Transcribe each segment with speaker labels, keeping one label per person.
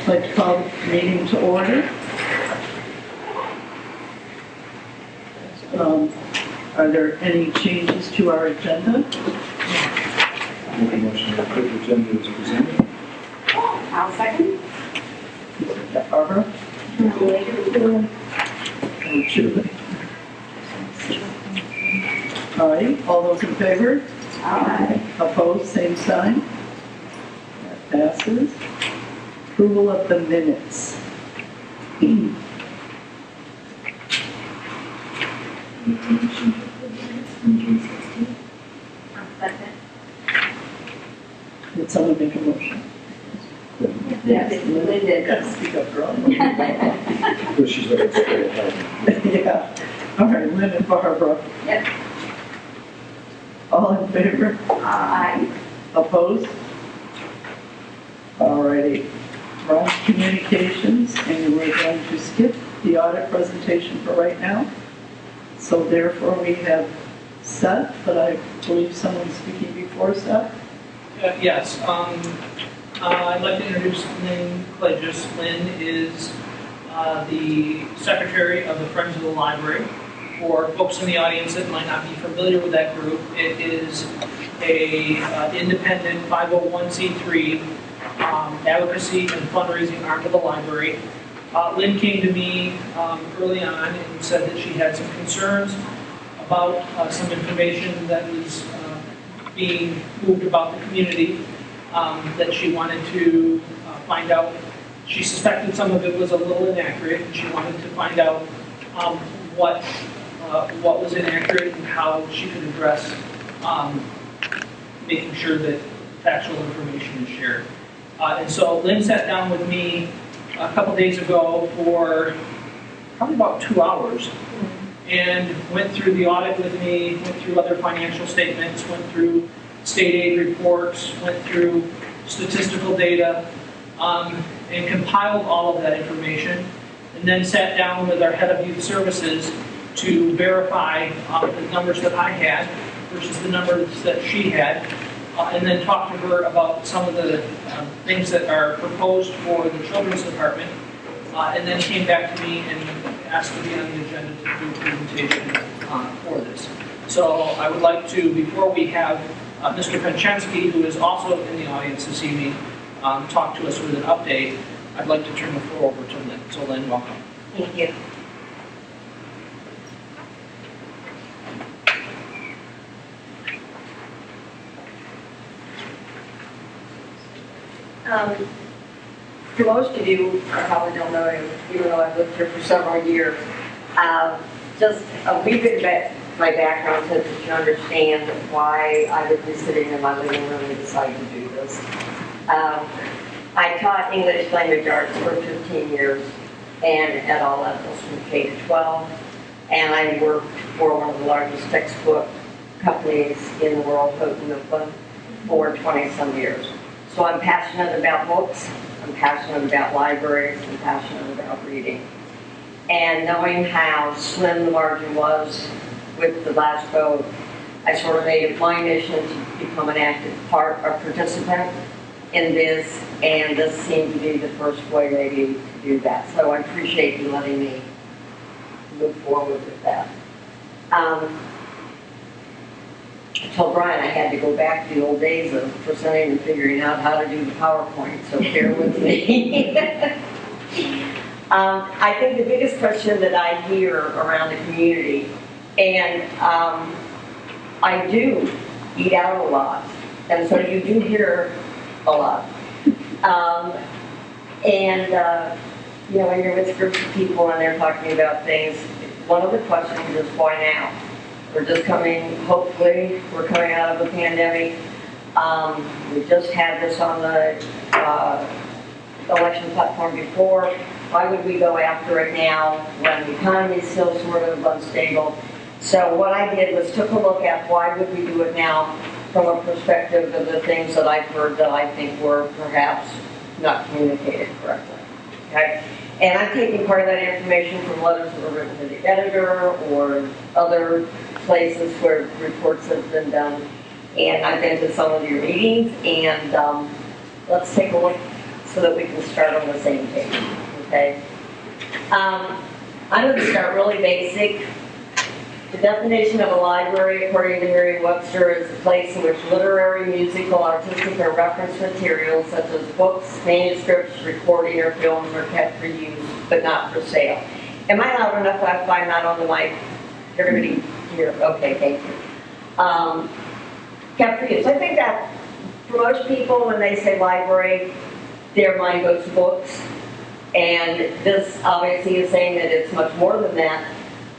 Speaker 1: I'd like to call the meeting to order. Are there any changes to our agenda?
Speaker 2: Make a motion to approve the agenda as presented.
Speaker 3: I'll second.
Speaker 1: Barbara? Julie? All right, all those in favor?
Speaker 3: Aye.
Speaker 1: Opposed, same sign. That passes. Approval of the minutes. Did someone make a motion?
Speaker 3: Yes, Linda.
Speaker 1: Gotta speak up, girl.
Speaker 2: Well, she's looking straight ahead.
Speaker 1: Yeah. All right, Lynn and Barbara.
Speaker 3: Yep.
Speaker 1: All in favor?
Speaker 3: Aye.
Speaker 1: Opposed? All righty. We're on to communications, and we're going to skip the audit presentation for right now. So therefore, we have Seth, but I believe someone's speaking before Seth.
Speaker 4: Yes, I'd like to introduce Lynn Clegis. Lynn is the secretary of the Friends of the Library. For folks in the audience that might not be familiar with that group, it is a independent 501c3 advocacy and fundraising arm of the library. Lynn came to me early on and said that she had some concerns about some information that was being moved about the community that she wanted to find out. She suspected some of it was a little inaccurate, and she wanted to find out what was inaccurate and how she could address making sure that factual information is shared. And so Lynn sat down with me a couple days ago for probably about 2 hours and went through the audit with me, went through other financial statements, went through state aid reports, went through statistical data, and compiled all of that information, and then sat down with our head of youth services to verify the numbers that I had versus the numbers that she had, and then talk to her about some of the things that are proposed for the children's department, and then came back to me and asked to be on the agenda to do a presentation for this. So I would like to, before we have Mr. Penchensky, who is also in the audience this evening, talk to us with an update, I'd like to turn the floor over to Lynn. So Lynn, welcome.
Speaker 3: Thank you. For most of you, I probably don't know him, even though I've lived here for several years. Just a wee bit about my background so that you understand why I would be sitting in my living room and decide to do this. I taught English language arts for 15 years and at all levels from K to 12. And I worked for one of the largest textbook companies in the world, Houghton Mifflin, for 20-some years. So I'm passionate about books, I'm passionate about libraries, I'm passionate about reading. And knowing how slim the margin was with the last vote, I sort of made it my mission to become an active participant in this, and this seemed to be the first way maybe to do that. So I appreciate you letting me move forward with that. I told Brian I had to go back to the old days of presenting and figuring out how to do the PowerPoint, so bear with me. I think the biggest question that I hear around the community, and I do eat out a lot, and so you do hear a lot. You know, when you're with groups of people and they're talking about things, one of the questions is why now? We're just coming, hopefully, we're coming out of a pandemic. We just had this on the election platform before. Why would we go after it now when the economy is still sort of unstable? So what I did was took a look at why would we do it now from a perspective of the things that I've heard that I think were perhaps not communicated correctly. Okay? And I'm taking part of that information from letters that were written to the editor or other places where reports have been done. And I've been to some of your meetings, and let's take a look, so that we can start on the same page, okay? I'm going to start really basic. The definition of a library, according to Merriam-Webster, is a place in which literary, musical, artistic, or reference materials such as books, manuscripts, recording, or films are kept for use, but not for sale. Am I loud enough if I'm not on the mic? Everybody here? Okay, thank you. Kept for use. I think that for most people, when they say library, their mind goes to books. And this obviously is saying that it's much more than that.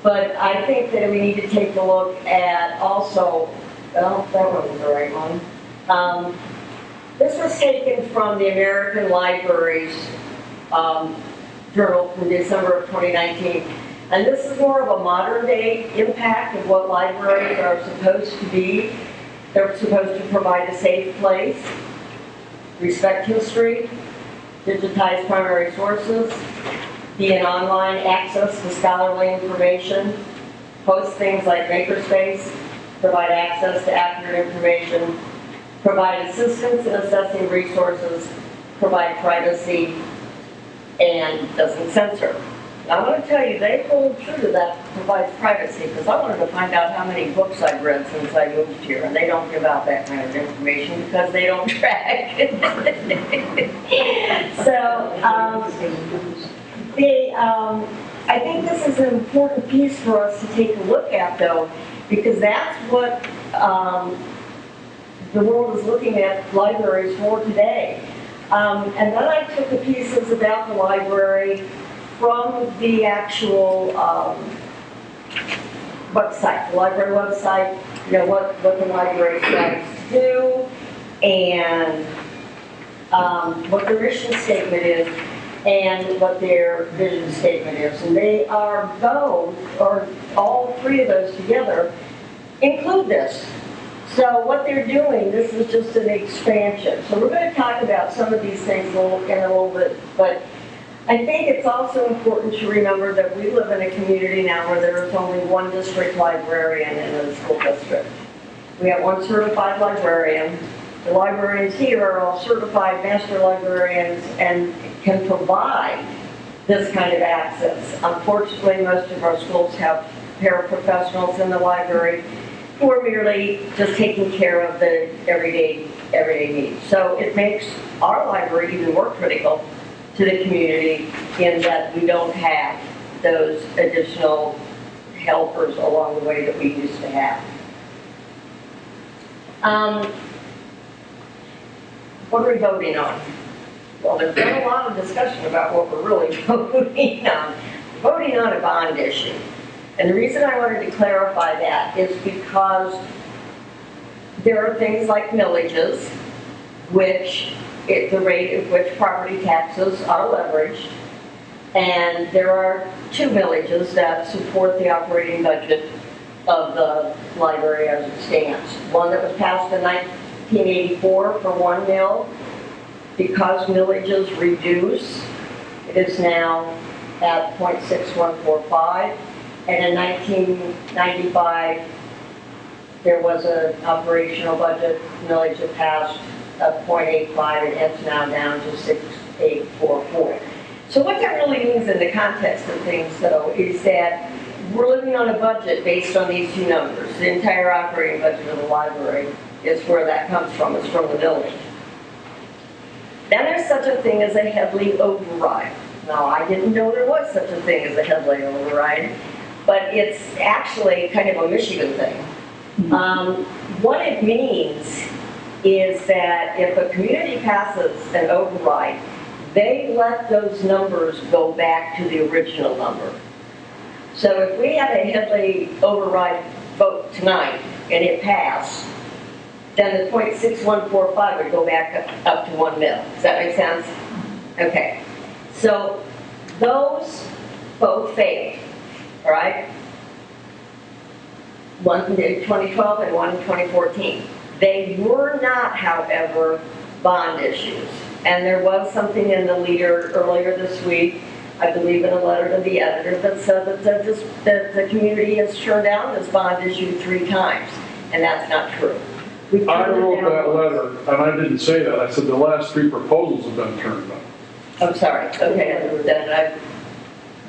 Speaker 3: But I think that we need to take a look at also, well, that wasn't the right one. This was taken from the American Libraries Journal from December of 2019. And this is more of a modern day impact of what libraries are supposed to be. They're supposed to provide a safe place, respect history, digitize primary sources, be an online access to scholarly information, host things like makerspace, provide access to accurate information, provide assistance in assessing resources, provide privacy, and doesn't censor. I want to tell you, they hold true to that, provides privacy, because I wanted to find out how many books I've read since I moved here, and they don't give out that kind of information because they don't track. So, I think this is an important piece for us to take a look at, though, because that's what the world is looking at libraries for today. And then I took the pieces about the library from the actual website, the library website, you know, what the library tries to do, and what their mission statement is, and what their vision statement is. And they are both, or all three of those together, include this. So what they're doing, this is just an expansion. So we're going to talk about some of these things in a little bit, but I think it's also important to remember that we live in a community now where there is only one district librarian in a school district. We have one certified librarian. The librarians here are all certified master librarians and can provide this kind of access. Unfortunately, most of our schools have paraprofessionals in the library who are merely just taking care of the everyday needs. So it makes our library even more critical to the community in that we don't have those additional helpers along the way that we used to have. What are we voting on? Well, there's been a lot of discussion about what we're really voting on. We're voting on a bond issue. And the reason I wanted to clarify that is because there are things like millages, which the rate at which property taxes are leveraged, and there are two millages that support the operating budget of the library as it stands. One that was passed in 1984 for 1 mill. Because millages reduce, it is now at 0.6145. And in 1995, there was an operational budget millage that passed of 0.85, and it's now down to 6.844. So what that really means in the context of things, though, is that we're living on a budget based on these two numbers. The entire operating budget of the library is where that comes from. It's from the millage. Then there's such a thing as a Headley override. Now, I didn't know there was such a thing as a Headley override, but it's actually kind of a Michigan thing. What it means is that if a community passes an override, they let those numbers go back to the original number. So if we had a Headley override vote tonight and it passed, then the 0.6145 would go back up to 1 mil. Does that make sense? Okay. So those both failed, all right? One in 2012 and one in 2014. They were not, however, bond issues. And there was something in the Leader earlier this week, I believe in a letter to the editor, that said that the community has turned down this bond issue 3 times. And that's not true.
Speaker 5: I wrote that letter, and I didn't say that. I said the last 3 proposals have been turned down.
Speaker 3: I'm sorry, okay, then I've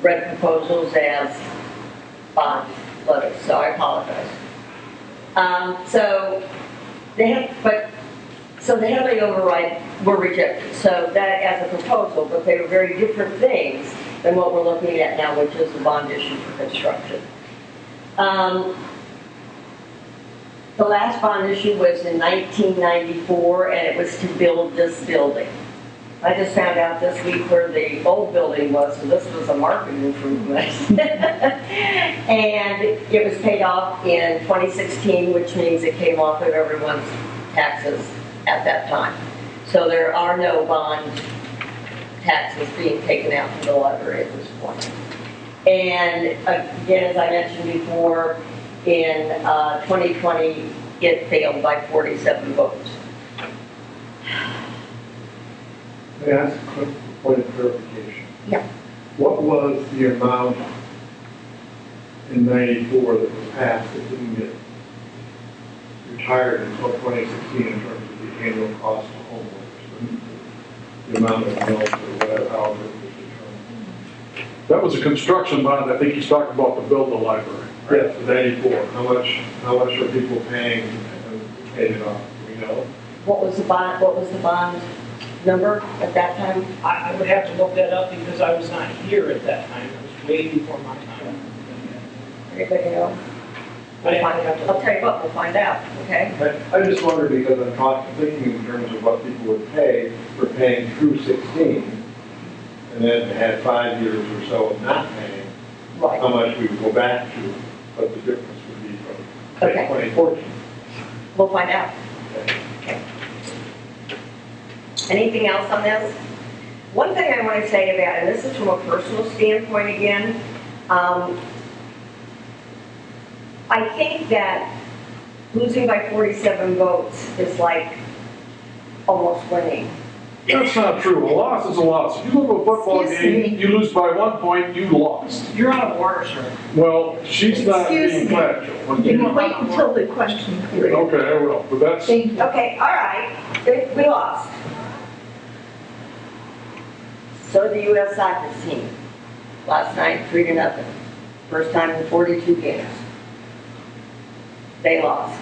Speaker 3: read proposals as bond letters, so I apologize. So they have, so the Headley override were rejected, so that as a proposal, but they were very different things than what we're looking at now, which is the bond issue for construction. The last bond issue was in 1994, and it was to build this building. I just found out this week where the old building was, so this was a market improvement. And it was paid off in 2016, which means it came off of everyone's taxes at that time. So there are no bond taxes being taken out from the library at this point. And again, as I mentioned before, in 2020, it failed by 47 votes.
Speaker 5: May I ask a quick point of clarification?
Speaker 3: Yeah.
Speaker 5: What was the amount in 94 that was passed that didn't get retired until 2016 in terms of the annual cost to homeowners? The amount of mills or whatever, however it was determined.
Speaker 6: That was a construction bond. I think he's talking about to build the library.
Speaker 5: Yes, 94. How much are people paying and paying it off? Do we know?
Speaker 3: What was the bond number at that time?
Speaker 4: I would have to look that up because I was not here at that time. It was way before my time.
Speaker 3: Anybody know? We'll find out. I'll tell you what, we'll find out, okay?
Speaker 5: I just wondered because I'm thinking in terms of what people would pay for paying through 16 and then had 5 years or so of not paying,
Speaker 3: Right.
Speaker 5: how much we would go back to, what the difference would be from say,
Speaker 3: Okay.
Speaker 5: 2014.
Speaker 3: We'll find out.
Speaker 5: Okay.
Speaker 3: Okay. Anything else on this? One thing I want to say about, and this is from a personal standpoint again, I think that losing by 47 votes is like almost winning.
Speaker 6: That's not true. A loss is a loss. If you go to a football
Speaker 1: Excuse
Speaker 6: game,
Speaker 1: me.
Speaker 6: you lose by 1 point, you lost.
Speaker 4: You're out of order, sir.
Speaker 6: Well, she's not
Speaker 1: Excuse
Speaker 6: being
Speaker 1: me.
Speaker 6: factual.
Speaker 1: Can you wait until the question period?
Speaker 6: Okay, I will, but that's,
Speaker 1: Thank you.
Speaker 3: Okay, all right, we lost. So did the U.S. soccer team. Last night, 3-0. First time in 42 games. They lost.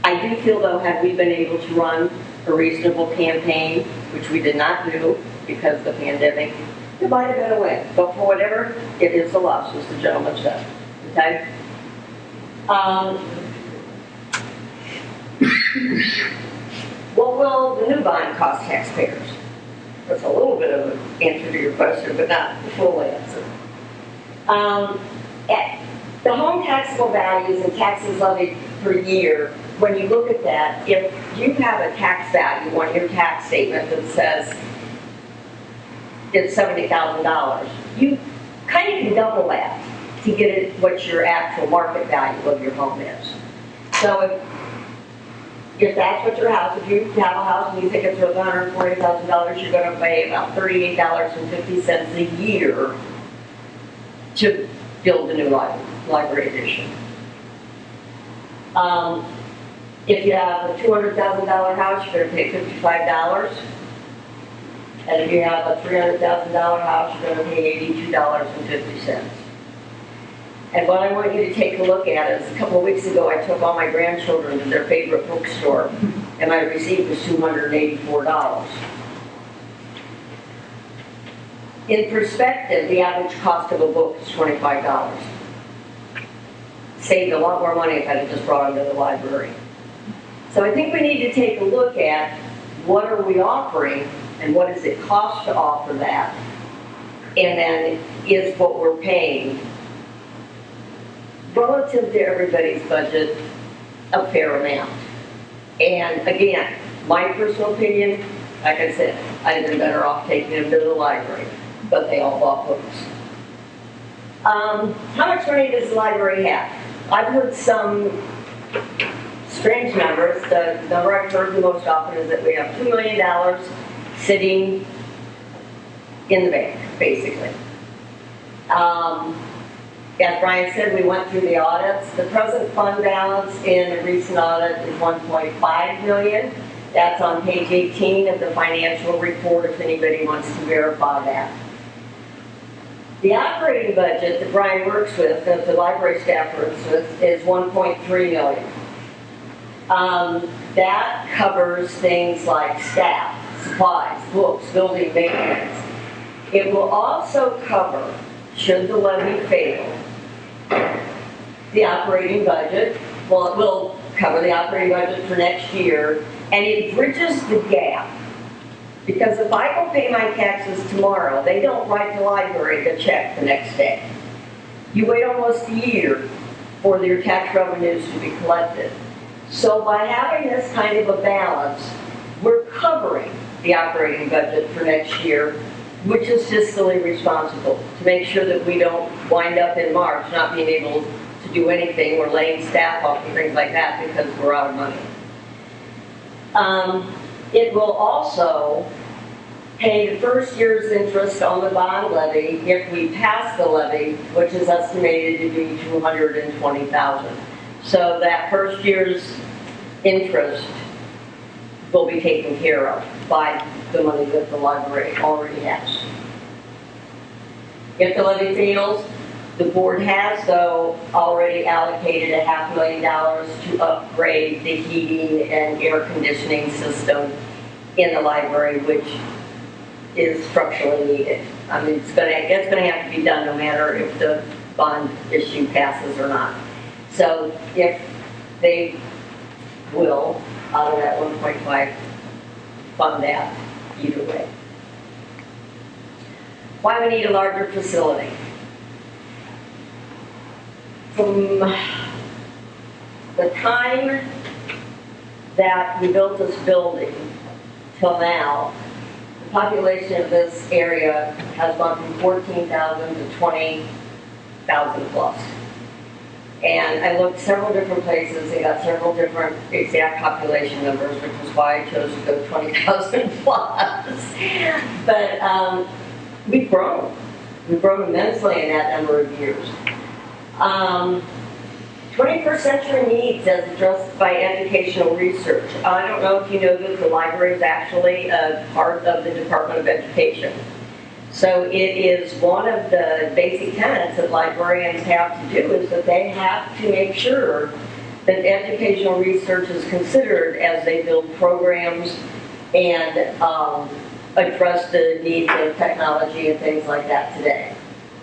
Speaker 3: I do feel though, had we been able to run a reasonable campaign, which we did not do because of the pandemic, it might have been a win. But for whatever, it is a loss, as the gentleman said. Okay? What will the new bond cost taxpayers? That's a little bit of an answer to your question, but not the full answer. The home taxable values and taxes levied per year, when you look at that, if you have a tax value on your tax statement that says it's $70,000, you kind of can double that to get it what your actual market value of your home is. So if that's what your house, if you have a house and you think it's worth $140,000, you're going to pay about $38.50 a year to build a new library edition. If you have a $200,000 house, you're going to pay $55. And if you have a $300,000 house, you're going to pay $82.50. And what I want you to take a look at is, a couple of weeks ago, I took all my grandchildren to their favorite bookstore, and my receipt was $284. In perspective, the average cost of a book is $25. Saved a lot more money if I had just brought them to the library. So I think we need to take a look at what are we offering and what does it cost to offer that, and then is what we're paying relative to everybody's budget a fair amount. And again, my personal opinion, like I said, I'd have been better off taking them to the library, but they all bought books. How much money does the library have? I've heard some strange numbers. The number I've heard the most often is that we have $2 million sitting in the bank, basically. As Brian said, we went through the audits. The present fund balance in the recent audit is $1.5 million. That's on page 18 of the financial report if anybody wants to verify that. The operating budget that Brian works with, that the library staff works with, is 1.3 million. That covers things like staff, supplies, books, building maintenance. It will also cover, should the levy fail, the operating budget. Well, it will cover the operating budget for next year, and it bridges the gap. Because if I go pay my taxes tomorrow, they don't write the library the check the next day. You wait almost a year for your tax revenues to be collected. So by having this kind of a balance, we're covering the operating budget for next year, which is fiscally responsible, to make sure that we don't wind up in March not being able to do anything or laying staff off and things like that because we're out of money. It will also pay the first year's interest on the bond levy if we pass the levy, which is estimated to be $220,000. So that first year's interest will be taken care of by the money that the library already has. If the levy fails, the board has, though, already allocated $500,000 to upgrade the heating and air conditioning system in the library, which is structurally needed. I mean, it's gonna have to be done no matter if the bond issue passes or not. So if they will, out of that 1.5, fund that either way. Why we need a larger facility? From the time that we built this building till now, the population of this area has gone from 14,000 to 20,000 plus. And I looked several different places and got several different exact population numbers, which is why I chose to go 20,000 plus. But we've grown. We've grown immensely in that number of years. 21st century needs as addressed by educational research. I don't know if you know that the library is actually a part of the Department of Education. So it is one of the basic tenets that librarians have to do is that they have to make sure that educational research is considered as they build programs and address the needs of technology and things like that today.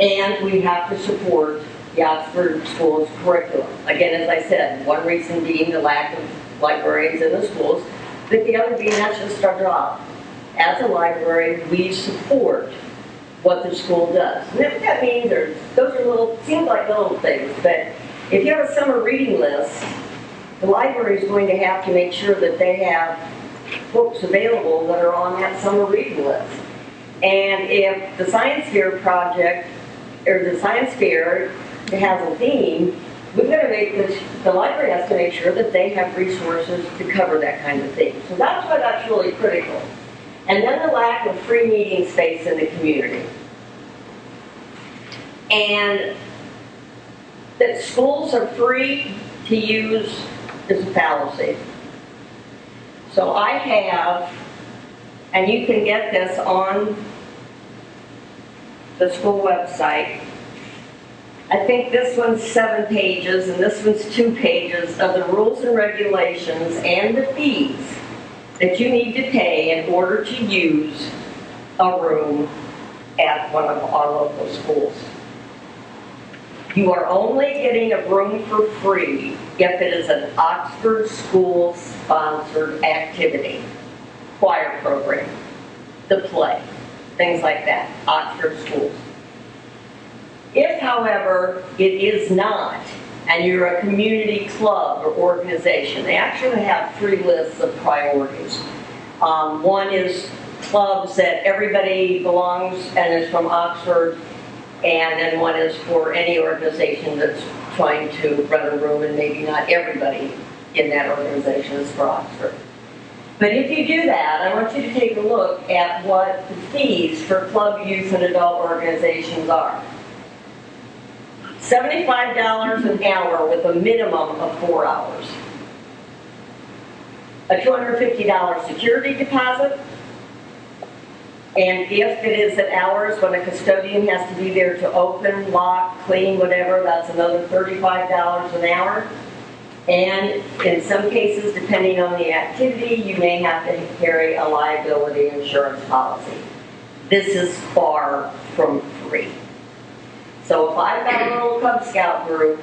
Speaker 3: And we have to support the Oxford Schools curriculum. Again, as I said, one reason being the lack of librarians in the schools, but the other being that's just our job. As a library, we support what the school does. And what that means those are little, seems like little things, but if you have a summer reading list, the library is going to have to make sure that they have books available that are on that summer reading list. And if the science fair project, or the science fair has a theme, we've got to make this, the library has to make sure that they have resources to cover that kind of thing. So that's why that's really critical. And then the lack of free meeting space in the community. And that schools are free to use is a fallacy. So I have, and you can get this on the school website, I think this one's 7 pages and this one's 2 pages of the rules and regulations and the fees that you need to pay in order to use a room at one of our local schools. You are only getting a room for free if it is an Oxford school-sponsored activity, choir program, the play, things like that, Oxford schools. If, however, it is not, and you're a community club or organization, they actually have 3 lists of priorities. One is clubs that everybody belongs and is from Oxford, and then one is for any organization that's trying to run a room and maybe not everybody in that organization is for Oxford. But if you do that, I want you to take a look at what the fees for club, youth, and adult organizations are. $75 an hour with a minimum of 4 hours. a $250 security deposit, and if it is at hours when a custodian has to be there to open, lock, clean, whatever, that's another $35 an hour. And in some cases, depending on the activity, you may have to carry a liability insurance policy. This is far from free. So if I've got a little Cub Scout group,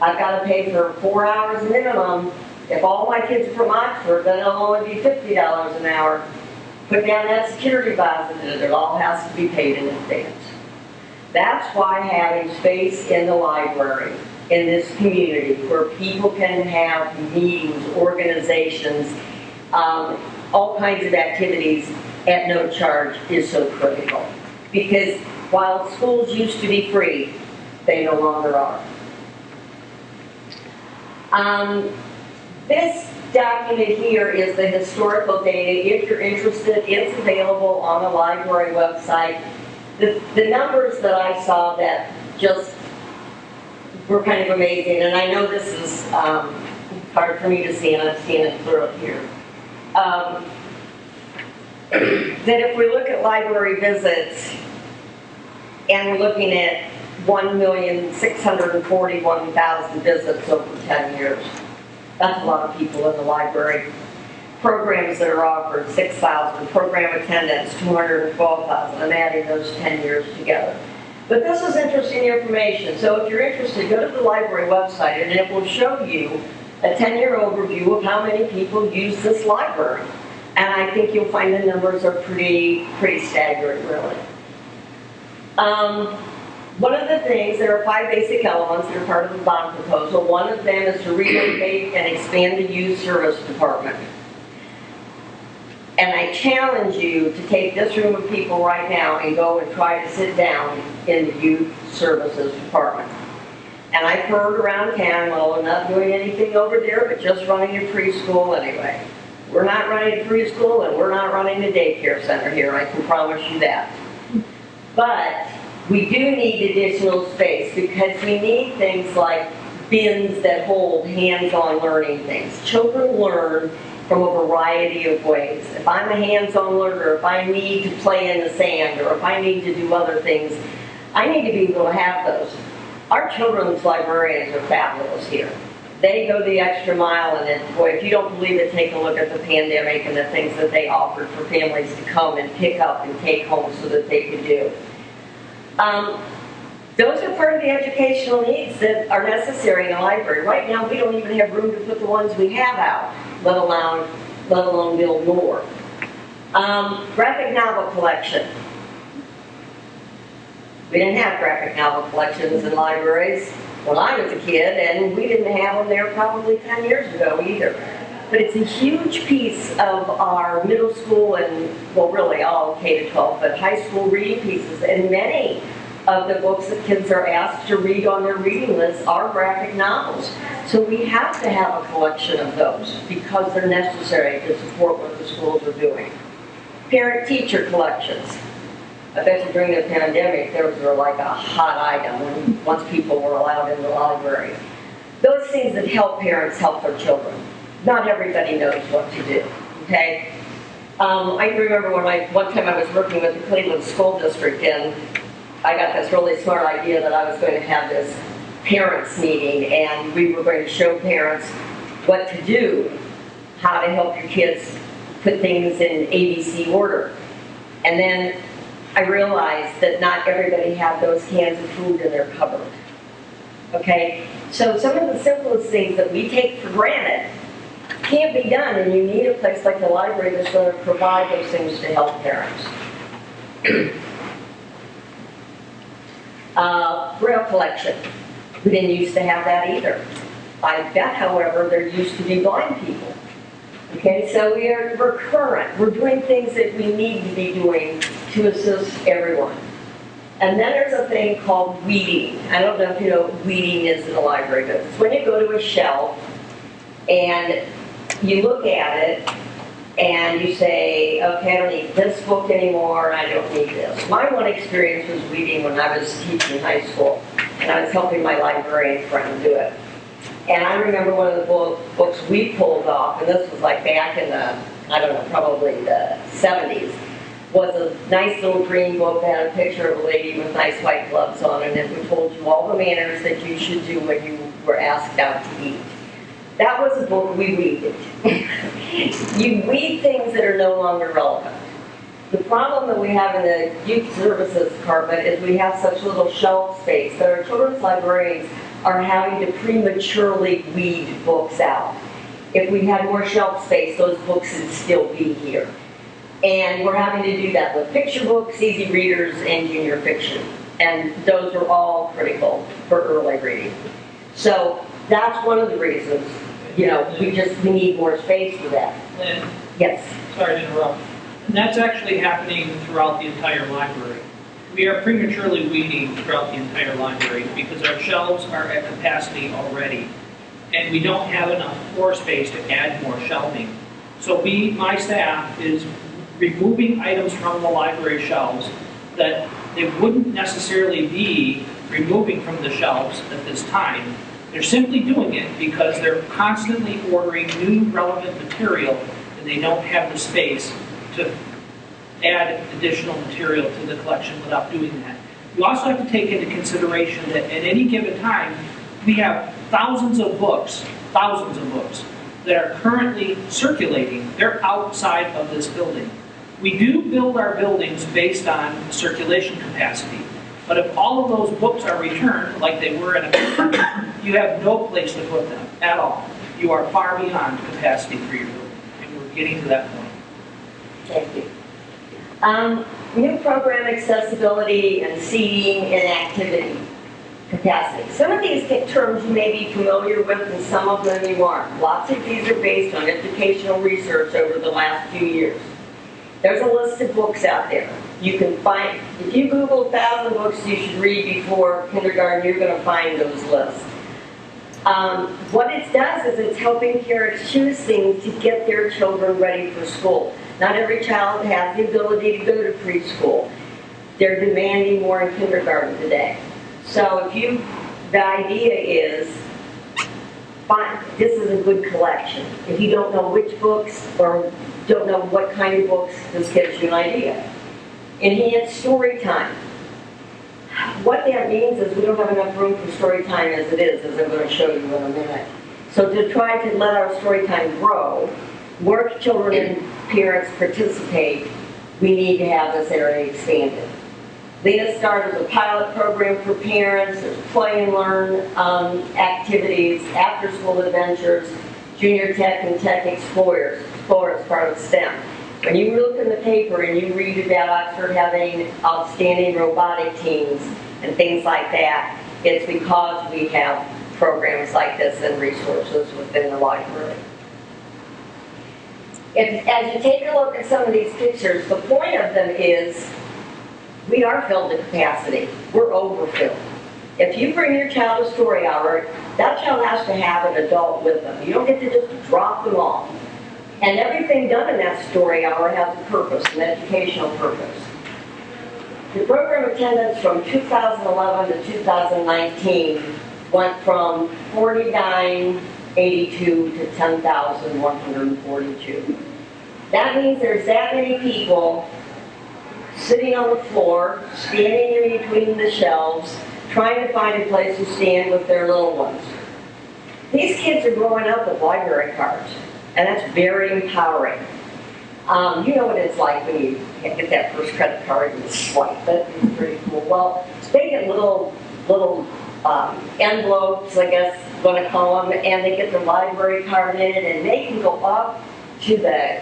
Speaker 3: I've got to pay for 4 hours minimum. If all my kids are from Oxford, then it'll only be $50 an hour. Put down that security deposit, and it all has to be paid in advance. That's why having space in the library, in this community, where people can have meetings, organizations, all kinds of activities at no charge is so critical. Because while schools used to be free, they no longer are. This document here is the historical data. If you're interested, it's available on the library website. The numbers that I saw that just were kind of amazing, and I know this is hard for me to see, and I'm seeing it clear up here. That if we look at library visits, and we're looking at 1,641,000 visits over 10 years, that's a lot of people in the library. Programs that are offered, 6,000. Program attendance, 212,000. I'm adding those 10 years together. But this is interesting information. So if you're interested, go to the library website, and it will show you a 10-year overview of how many people use this library. And I think you'll find the numbers are pretty staggering, really. One of the things, there are 5 basic elements that are part of the bond proposal. One of them is to renovate and expand the youth service department. And I challenge you to take this room of people right now and go and try to sit down in the youth services department. And I've heard around town, well, we're not doing anything over there, but just running a preschool anyway. We're not running a preschool, and we're not running a daycare center here, I can promise you that. But we do need additional space, because we need things like bins that hold hands-on learning things. Children learn from a variety of ways. If I'm a hands-on learner, if I need to play in the sand, or if I need to do other things, I need to be able to have those. Our children's librarians are fabulous here. They go the extra mile, and then, boy, if you don't believe it, take a look at the pandemic and the things that they offered for families to come and pick up and take home so that they could do. Those are part of the educational needs that are necessary in a library. Right now, we don't even have room to put the ones we have out, let alone build more. Graphic novel collection. We didn't have graphic novel collections in libraries when I was a kid, and we didn't have them there probably 10 years ago either. But it's a huge piece of our middle school and, well, really all K-12, but high school reading pieces. And many of the books that kids are asked to read on their reading list are graphic novels. So we have to have a collection of those because they're necessary to support what the schools are doing. Parent-teacher collections. I bet you during the pandemic, those were like a hot item once people were allowed in the library. Those things that help parents help their children. Not everybody knows what to do, okay? I remember one time I was working with the Cleveland School District, and I got this really smart idea that I was going to have this parents meeting, and we were going to show parents what to do, how to help your kids put things in ABC order. And then I realized that not everybody had those cans of food in their cupboard. Okay? So some of the simplest things that we take for granted can't be done, and you need a place like the library that's going to provide those things to help parents. Braille collection. We didn't used to have that either. I bet, however, there used to be blind people. Okay, so we're current. We're doing things that we need to be doing to assist everyone. And then there's a thing called weeding. I don't know if you know what weeding is in the library, but it's when you go to a shelf and you look at it and you say, okay, I don't need this book anymore, I don't need this. My one experience was weeding when I was teaching high school, and I was helping my librarian friend do it. And I remember one of the books we pulled off, and this was like back in the, I don't know, probably the 70s, was a nice little green book that had a picture of a lady with nice white gloves on, and it told you all the manners that you should do when you were asked out to eat. That was a book we weeded. You weed things that are no longer relevant. The problem that we have in the youth services department is we have such little shelf space that our children's librarians are having to prematurely weed books out. If we had more shelf space, those books would still be here. And we're having to do that with picture books, easy readers, and junior fiction. And those are all critical for early reading. So that's one of the reasons, we need more space for that.
Speaker 4: Lynn,
Speaker 3: Yes.
Speaker 4: sorry to interrupt. And that's actually happening throughout the entire library. We are prematurely weeding throughout the entire library because our shelves are at capacity already. And we don't have enough floor space to add more shelving. So my staff is removing items from the library shelves that they wouldn't necessarily be removing from the shelves at this time. They're simply doing it because they're constantly ordering new relevant material and they don't have the space to add additional material to the collection without doing that. You also have to take into consideration that at any given time, we have thousands of books that are currently circulating. They're outside of this building. We do build our buildings based on circulation capacity, but if all of those books are returned, like they were in a building, you have no place to put them at all. You are far beyond capacity for your building, and we're getting to that point.
Speaker 3: Thank you. New program accessibility and seating and activity capacity. Some of these terms you may be familiar with and some of them you aren't. Lots of these are based on educational research over the last few years. There's a list of books out there. You can find, if you Google 1,000 books you should read before kindergarten, you're going to find those lists. What it does is it's helping parents choose things to get their children ready for school. Not every child has the ability to go to preschool. They're demanding more in kindergarten today. So the idea is, this is a good collection. If you don't know which books or don't know what kind of books, this gives you an idea. Enhanced story time. What that means is we don't have enough room for story time as it is, as I'm going to show you in a minute. So to try to let our story time grow, more children and parents participate, we need to have this area expanded. Lena started a pilot program for parents, there's play and learn activities, after-school adventures, junior tech and tech explorers part of STEM. When you look in the paper and you read about Oxford having outstanding robotic teams and things like that, it's because we have programs like this and resources within the library. As you take a look at some of these pictures, the point of them is we are filled to capacity. We're overfilled. If you bring your child to story hour, that child has to have an adult with them. You don't get to just drop them off. And everything done in that story hour has a purpose, an educational purpose. The program attendance from 2011 to 2019 went from 4982 to 10,142. That means there's that many people sitting on the floor, standing in between the shelves, trying to find a place to stand with their little ones. These kids are growing up with library cards, and that's very empowering. You know what it's like when you get that first credit card and swipe it. It's pretty cool. Well, they get little envelopes, I guess you want to call them, and they get their library card in it, and they can go up to the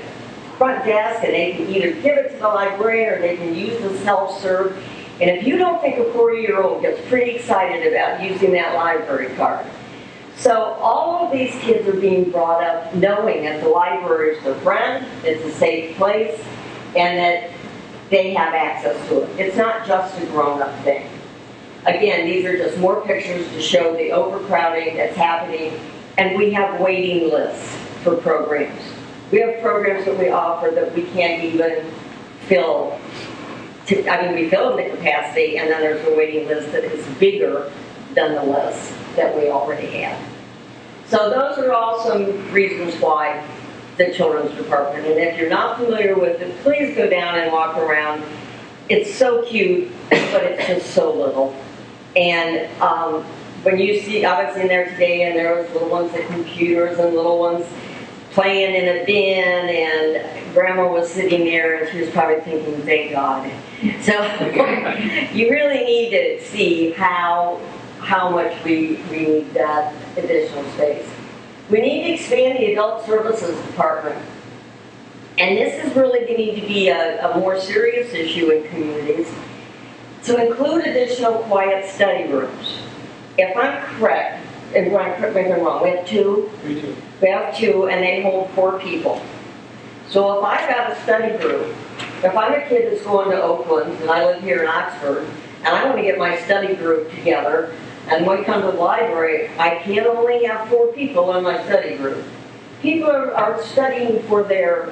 Speaker 3: front desk and they can either give it to the librarian or they can use the self-serve. And if you don't think a 40-year-old gets pretty excited about using that library card. So all of these kids are being brought up knowing that the library is their friend, it's a safe place, and that they have access to it. It's not just a grown-up thing. Again, these are just more pictures to show the overcrowding that's happening, and we have waiting lists for programs. We have programs that we offer that we can't even fill. We fill the capacity, and then there's a waiting list that is bigger than the list that we already have. So those are all some reasons why the children's department. And if you're not familiar with it, please go down and walk around. It's so cute, but it's just so little. And when you see, I was in there today, and there was little ones at computers and little ones playing in a bin, and Grandma was sitting there, and she was probably thinking, thank God. So you really need to see how much we need that additional space. We need to expand the adult services department. And this is really going to be a more serious issue in communities, to include additional quiet study rooms. If I'm correct, and when I'm wrong, we have two?
Speaker 2: Me too.
Speaker 3: We have two, and they hold 4 people. So if I've got a study group, if I'm a kid that's going to Oakland, and I live here in Oxford, and I want to get my study group together, and when we come to the library, I can't only have 4 people in my study group. People are studying for their,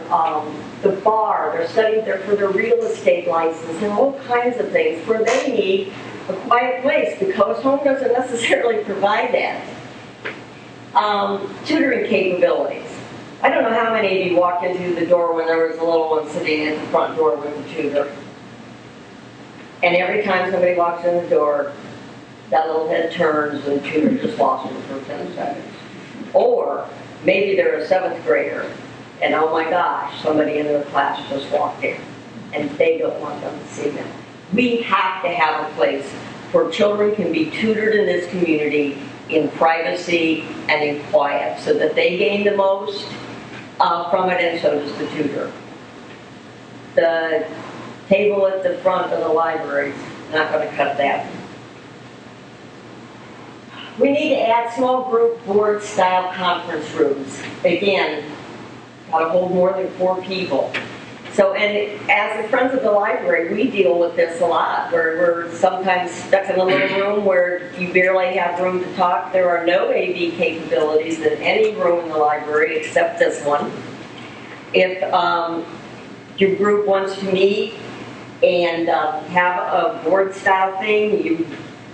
Speaker 3: the bar, they're studying for their real estate license, and all kinds of things where they need a quiet place, because home doesn't necessarily provide that. Tutoring capabilities. I don't know how many of you walked into the door when there was a little one sitting at the front door with a tutor. And every time somebody walks in the door, that little head turns and the tutor just lost them for 10 seconds. Or maybe they're a 7th grader, and oh my gosh, somebody in their class just walked in, and they don't want them to see them. We have to have a place where children can be tutored in this community in privacy and in quiet, so that they gain the most from it, and so does the tutor. The table at the front of the library is not going to cut that. We need to add small group board style conference rooms. Again, got to hold more than 4 people. So, and as the Friends of the Library, we deal with this a lot, where we're sometimes stuck in a little room where you barely have room to talk. There are no AV capabilities in any room in the library except this one. If your group wants to meet and have a board style thing,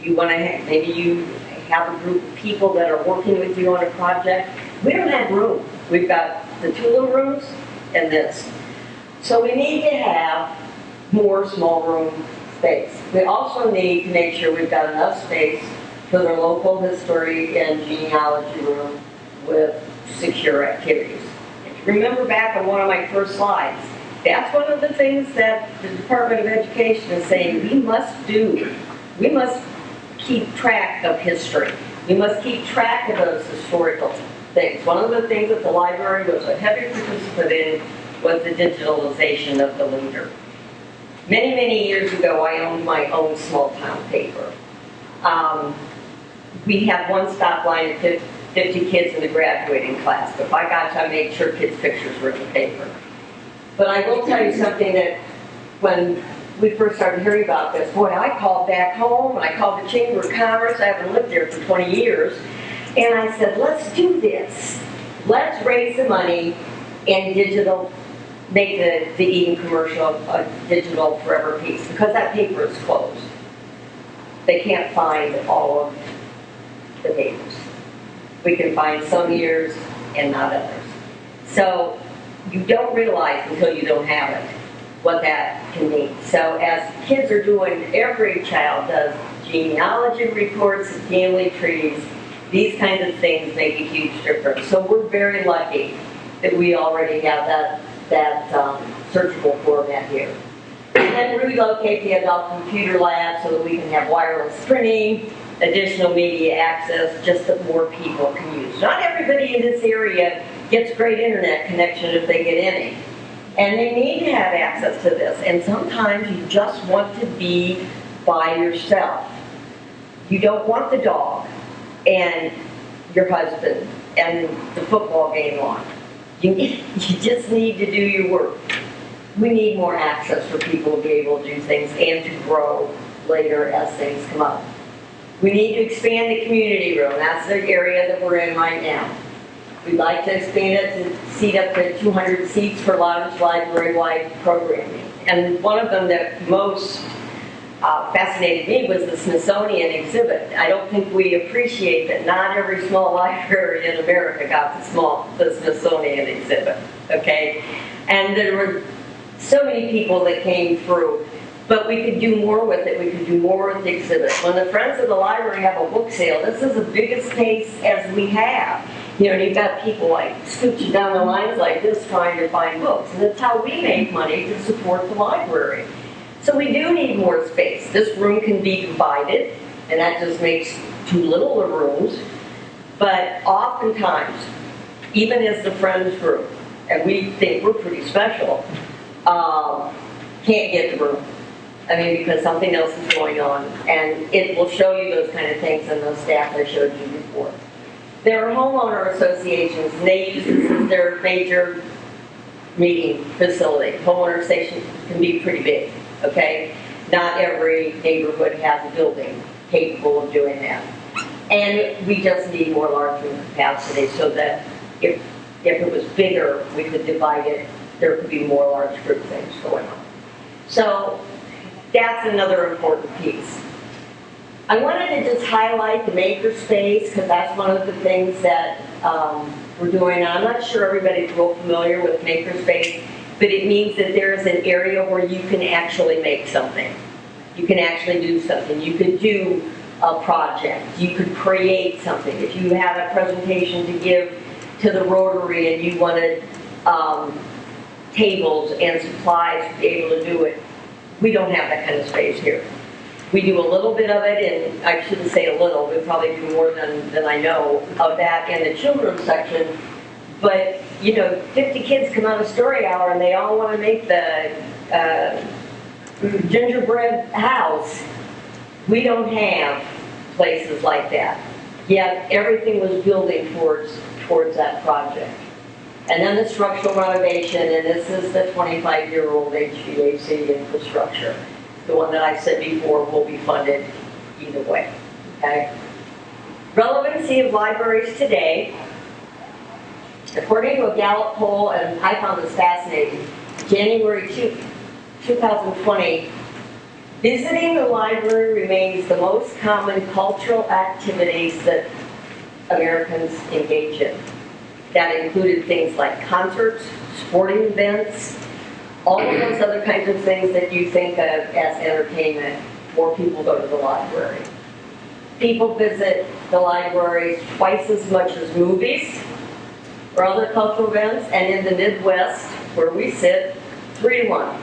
Speaker 3: you want to maybe you have a group of people that are working with you on a project. We don't have room. We've got the 2 little rooms and this. So we need to have more small room space. We also need to make sure we've got enough space for the local history and genealogy room with secure activities. If you remember back on one of my first slides, that's one of the things that the Department of Education is saying we must do. We must keep track of history. We must keep track of those historical things. One of the things that the library was a heavy participant in was the digitalization of the leader. Many, many years ago, I owned my own small town paper. We had one stop line of 50 kids in the graduating class, but by gosh, I made sure kids' pictures were in the paper. But I will tell you something that when we first started hearing about this, boy, I called back home, and I called the Chamber of Commerce. I haven't lived there for 20 years. And I said, let's do this. Let's raise the money and make the Eden commercial a digital forever piece, because that paper is closed. They can't find all of the papers. We can find some years and not others. So you don't realize until you don't have it what that can mean. So as kids are doing, every child does genealogy reports and family trees. These kinds of things make a huge difference. So we're very lucky that we already have that searchable format here. And then relocate the adult computer lab so that we can have wireless printing, additional media access, just that more people can use. Not everybody in this area gets great internet connection if they get any. And they need to have access to this. And sometimes you just want to be by yourself. You don't want the dog and your husband and the football game on. You just need to do your work. We need more access for people to be able to do things and to grow later as things come up. We need to expand the community room. That's the area that we're in right now. We'd like to expand it to seat up to 200 seats for large library-wide programming. And one of them that most fascinated me was the Smithsonian exhibit. I don't think we appreciate that not every small library in America got the Smithsonian exhibit, okay? And there were so many people that came through, but we could do more with it. We could do more with the exhibit. When the Friends of the Library have a book sale, this is the biggest space as we have. You know, and you've got people like scooching down the lines like this trying to find books. And that's how we make money to support the library. So we do need more space. This room can be divided, and that just makes too little of rooms. But oftentimes, even as the Friends group, and we think we're pretty special, can't get the room. I mean, because something else is going on. And it will show you those kind of things in those stats I showed you before. There are homeowner associations, and they use this as their major meeting facility. Homeowner associations can be pretty big, okay? Not every neighborhood has a building capable of doing that. And we just need more large room capacity so that if it was bigger, we could divide it. There could be more large group things going on. So that's another important piece. I wanted to just highlight the makerspace because that's one of the things that we're doing. I'm not sure everybody's real familiar with makerspace, but it means that there is an area where you can actually make something. You can actually do something. You could do a project. You could create something. If you have a presentation to give to the Rotary and you wanted tables and supplies to be able to do it, we don't have that kind of space here. We do a little bit of it, and I shouldn't say a little, we probably do more than I know of that in the children's section. But, you know, 50 kids come out of story hour and they all want to make the gingerbread house. We don't have places like that. Yet everything was building towards that project. And then the structural renovation, and this is the 25-year-old HVAC infrastructure. The one that I said before will be funded either way, okay? Relevancy of libraries today. According to a Gallup poll, and I found this fascinating, January 2020, visiting the library remains the most common cultural activities that Americans engage in. That included things like concerts, sporting events, all of those other kinds of things that you think of as entertainment. More people go to the library. People visit the libraries twice as much as movies or other cultural events, and in the Midwest, where we sit, 3 to 1.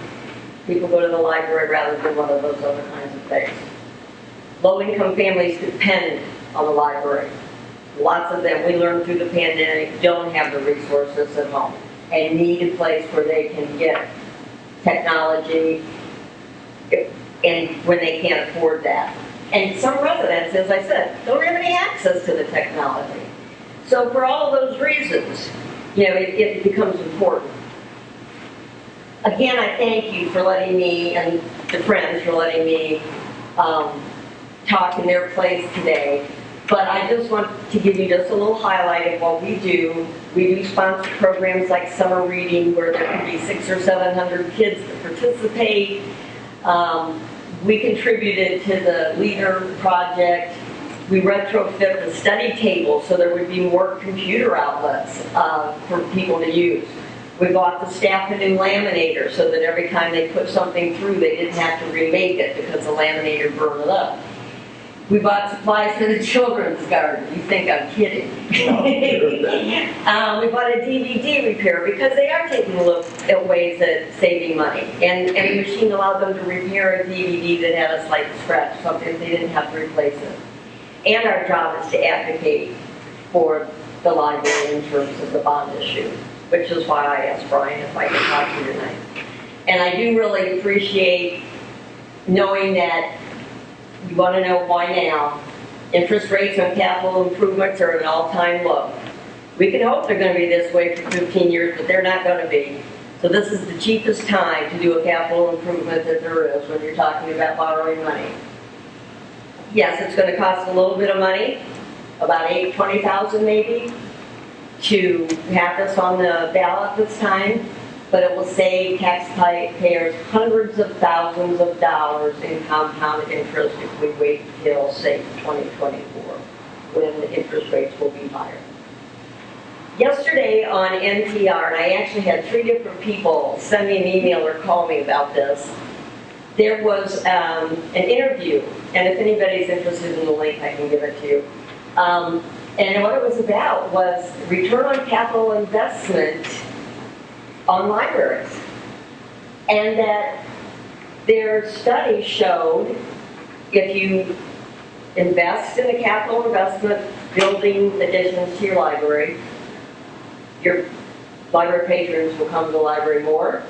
Speaker 3: People go to the library rather than one of those other kinds of things. Low-income families depend on the library. Lots of them, we learned through the pandemic, don't have the resources at home and need a place where they can get technology and when they can't afford that. And some residents, as I said, don't have any access to the technology. So for all of those reasons, you know, it becomes important. Again, I thank you for letting me, and the Friends for letting me talk in their place today. But I just want to give you just a little highlight of what we do. We do sponsor programs like summer reading where there can be 600 or 700 kids that participate. We contributed to the Leader Project. We retrofit the study table so there would be more computer outlets for people to use. We bought the staff a new laminator so that every time they put something through they didn't have to remake it because the laminator burned it up. We bought supplies for the children's garden. You think I'm kidding. We bought a DVD repair because they are taking a look at ways at saving money. And the machine allowed them to repair a DVD that had a slight scratch, something they didn't have to replace it. And our job is to advocate for the library in terms of the bond issue, which is why I asked Brian if I could talk to you tonight. And I do really appreciate knowing that you want to know why now. Interest rates on capital improvements are at an all-time low. We can hope they're going to be this way for 15 years, but they're not going to be. So this is the cheapest time to do a capital improvement that there is when you're talking about borrowing money. Yes, it's going to cost a little bit of money, about $20,000 maybe, to have this on the ballot this time. but it will save taxpayers hundreds of thousands of dollars in compounded interest if we wait until, say, 2024, when the interest rates will be higher. Yesterday on NPR, and I actually had 3 different people send me an email or call me about this, there was an interview, and if anybody's interested in the link, I can give it to you. And what it was about was return on capital investment on libraries. And that their study showed if you invest in a capital investment, building additions to your library patrons will come to the library more,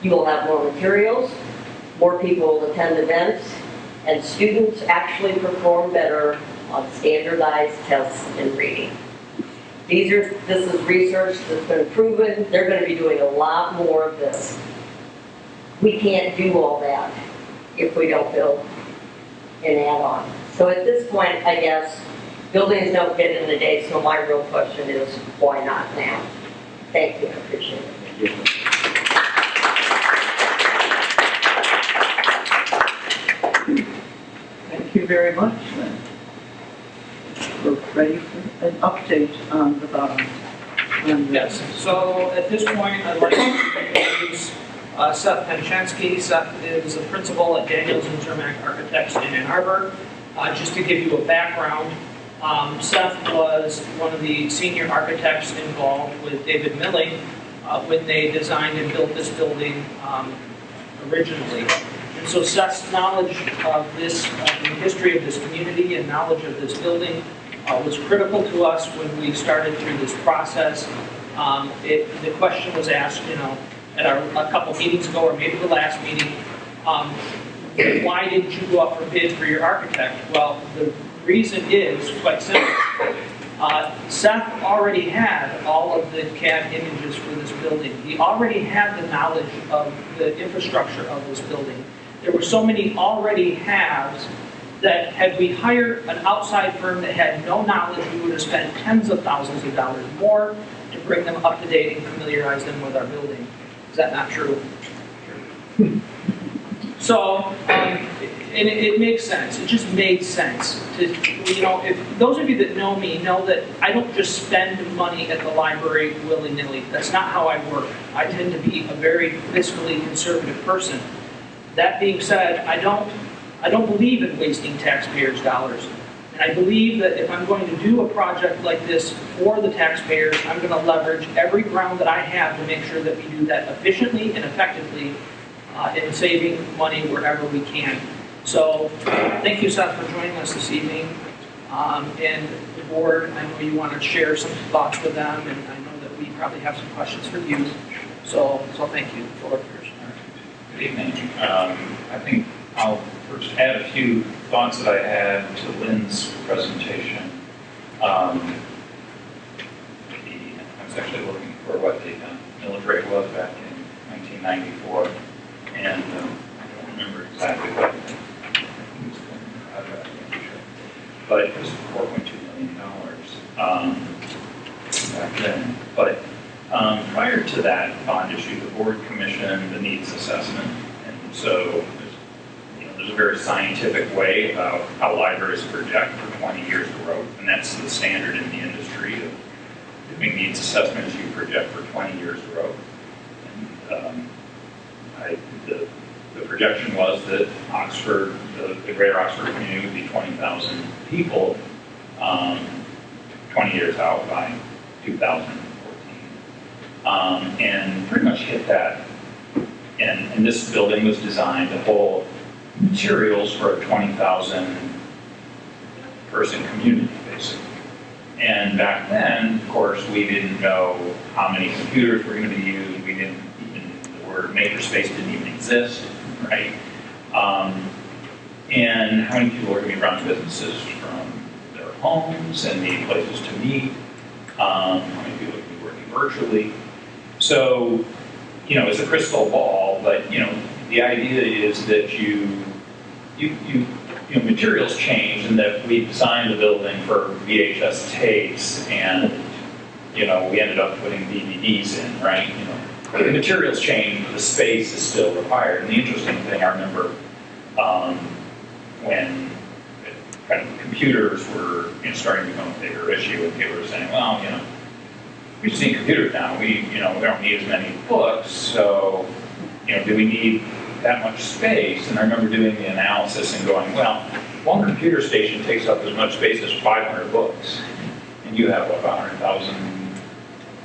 Speaker 3: you will have more materials, more people will attend events, and students actually perform better on standardized tests in reading. This is research that's been proven. They're going to be doing a lot more of this. We can't do all that if we don't build an add-on. So at this point, I guess, buildings don't fit in the day, so my real question is, why not now? Thank you, I appreciate it.
Speaker 1: Thank you very much, then. We're ready for an update on the bond.
Speaker 4: Yes, so at this point, I'd like to introduce Seth Penchansky. Seth is a principal at Daniels and Zermatt Architects in Ann Arbor. Just to give you a background, Seth was one of the senior architects involved with David Milling when they designed and built this building originally. And so Seth's knowledge of this, the history of this community and knowledge of this building was critical to us when we started through this process. The question was asked, at a couple meetings ago, or maybe the last meeting, why didn't you go up for bid for your architect? Well, the reason is quite simple. Seth already had all of the CAD images for this building. He already had the knowledge of the infrastructure of this building. There were so many already haves that had we hired an outside firm that had no knowledge, we would have spent tens of thousands of dollars more to bring them up to date and familiarize them with our building. Is that not true? So, and it makes sense. It just made sense to, if those of you that know me know that I don't just spend money at the library willy-nilly. That's not how I work. I tend to be a very fiscally conservative person. That being said, I don't believe in wasting taxpayers' dollars. And I believe that if I'm going to do a project like this for the taxpayers, I'm going to leverage every ground that I have to make sure that we do that efficiently and effectively in saving money wherever we can. So thank you, Seth, for joining us this evening. And the board, I know you want to share some thoughts with them, and I know that we probably have some questions for you. So thank you. For yours.
Speaker 7: Good evening. I think I'll first add a few thoughts that I had to Lynn's presentation. I was actually looking for what the millage rate was back in 1994, and I don't remember exactly what it was. But it was $4.2 million back then. But prior to that bond issue, the board commissioned the needs assessment, and so there's a very scientific way about how libraries project for 20 years growth, and that's the standard in the industry of doing needs assessment as you project for 20 years growth. And the projection was that Oxford, the greater Oxford community would be 20,000 people 20 years out by 2014. And pretty much hit that. And this building was designed to hold materials for a 20,000 person community, basically. And back then, of course, we didn't know how many computers were going to be used. We didn't even, the word makerspace didn't even exist, right? And how many people are going to be running businesses from their homes and need places to meet? How many people are going to be working virtually? So, it's a crystal ball, but, the idea is that materials change, and that we designed the building for VHS tapes, and, we ended up putting DVDs in, right? the materials change, but the space is still required. And the interesting thing, I remember when kind of computers were starting to become a bigger issue, and people were saying, well, we just need computers now. We don't need as many books, so do we need that much space? And I remember doing the analysis and going, well, one computer station takes up as much space as 500 books, and you have what, 100,000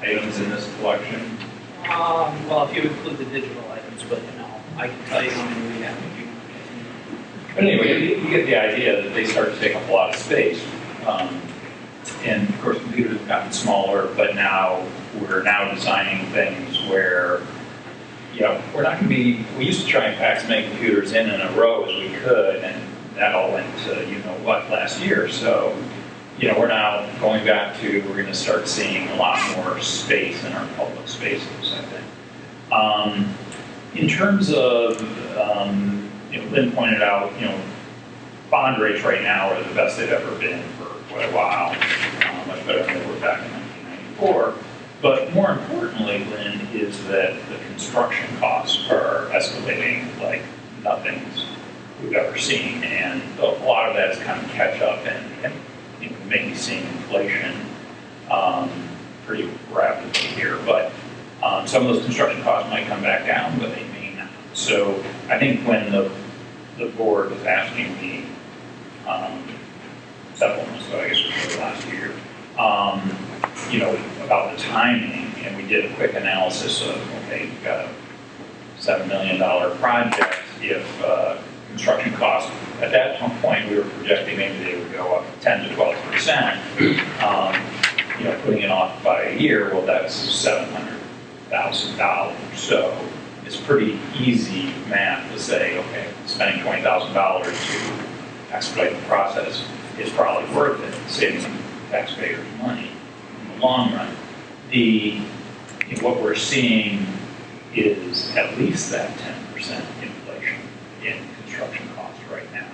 Speaker 7: items in this collection?
Speaker 4: Well, if you include the digital items, but I can tell you how many we have.
Speaker 7: But anyway, you get the idea that they start to take up a lot of space. And of course, computers have gotten smaller, but now we're designing things where, we're not going to be, we used to try and pack as many computers in a row as we could, and that all went to, last year. So, we're now going back to, we're going to start seeing a lot more space in our public spaces, I think. In terms of, Lynn pointed out, bond rates right now are the best they've ever been for quite a while, much better than they were back in 1994. But more importantly, Lynn, is that the construction costs are escalating like nothing's we've ever seen. And a lot of that is kind of catch up and maybe seeing inflation pretty rapidly here. But some of those construction costs might come back down, but they may not. So I think when the board was asking me several months ago, I guess it was last year, about the timing, and we did a quick analysis of, okay, you've got a $7 million project. If construction costs, at that point, we were projecting maybe they would go up 10 to 12%, putting it off by a year, well, that's $700,000. So it's pretty easy math to say, okay, spending $20,000 to expedite the process is probably worth it, saving taxpayers money in the long run. What we're seeing is at least that 10% inflation in construction costs right now.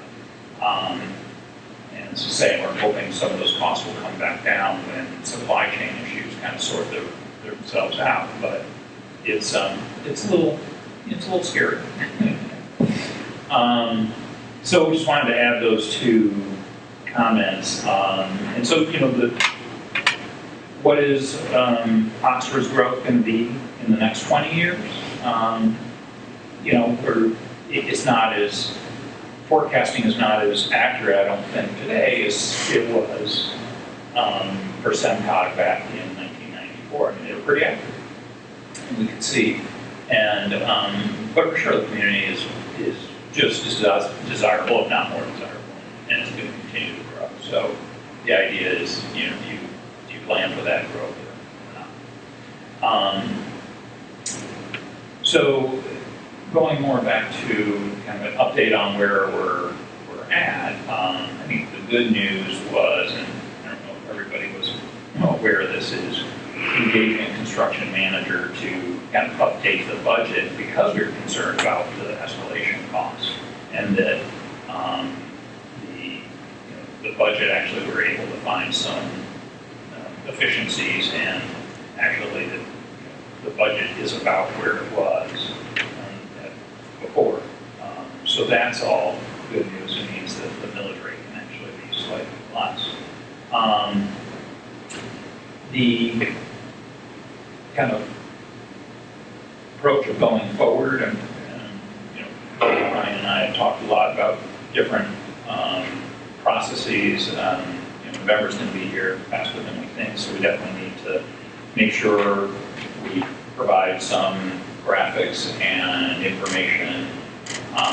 Speaker 7: And as I say, we're hoping some of those costs will come back down when supply chain issues kind of sort themselves out. But it's a little scary. So we just wanted to add those two comments. And so, what is Oxford's growth going to be in the next 20 years? It's not as, forecasting is not as accurate, I don't think, today as it was for SEMCOG back in 1994. I mean, they were pretty accurate, and we could see. And, but for sure, the community is just as desirable, if not more desirable, and it's going to continue to grow. So the idea is, do you plan for that growth or not? So going more back to kind of an update on where we're at, I think the good news was, and I don't know if everybody was aware of this, is engaging a construction manager to kind of update the budget because we were concerned about the escalation costs, and that the budget actually we were able to find some efficiencies, and actually the budget is about where it was before. So that's all good news. It means that the millage rate can actually be slightly less. The kind of approach of going forward, and Ryan and I have talked a lot about different processes. November's going to be here faster than we think, so we definitely need to make sure we provide some graphics and information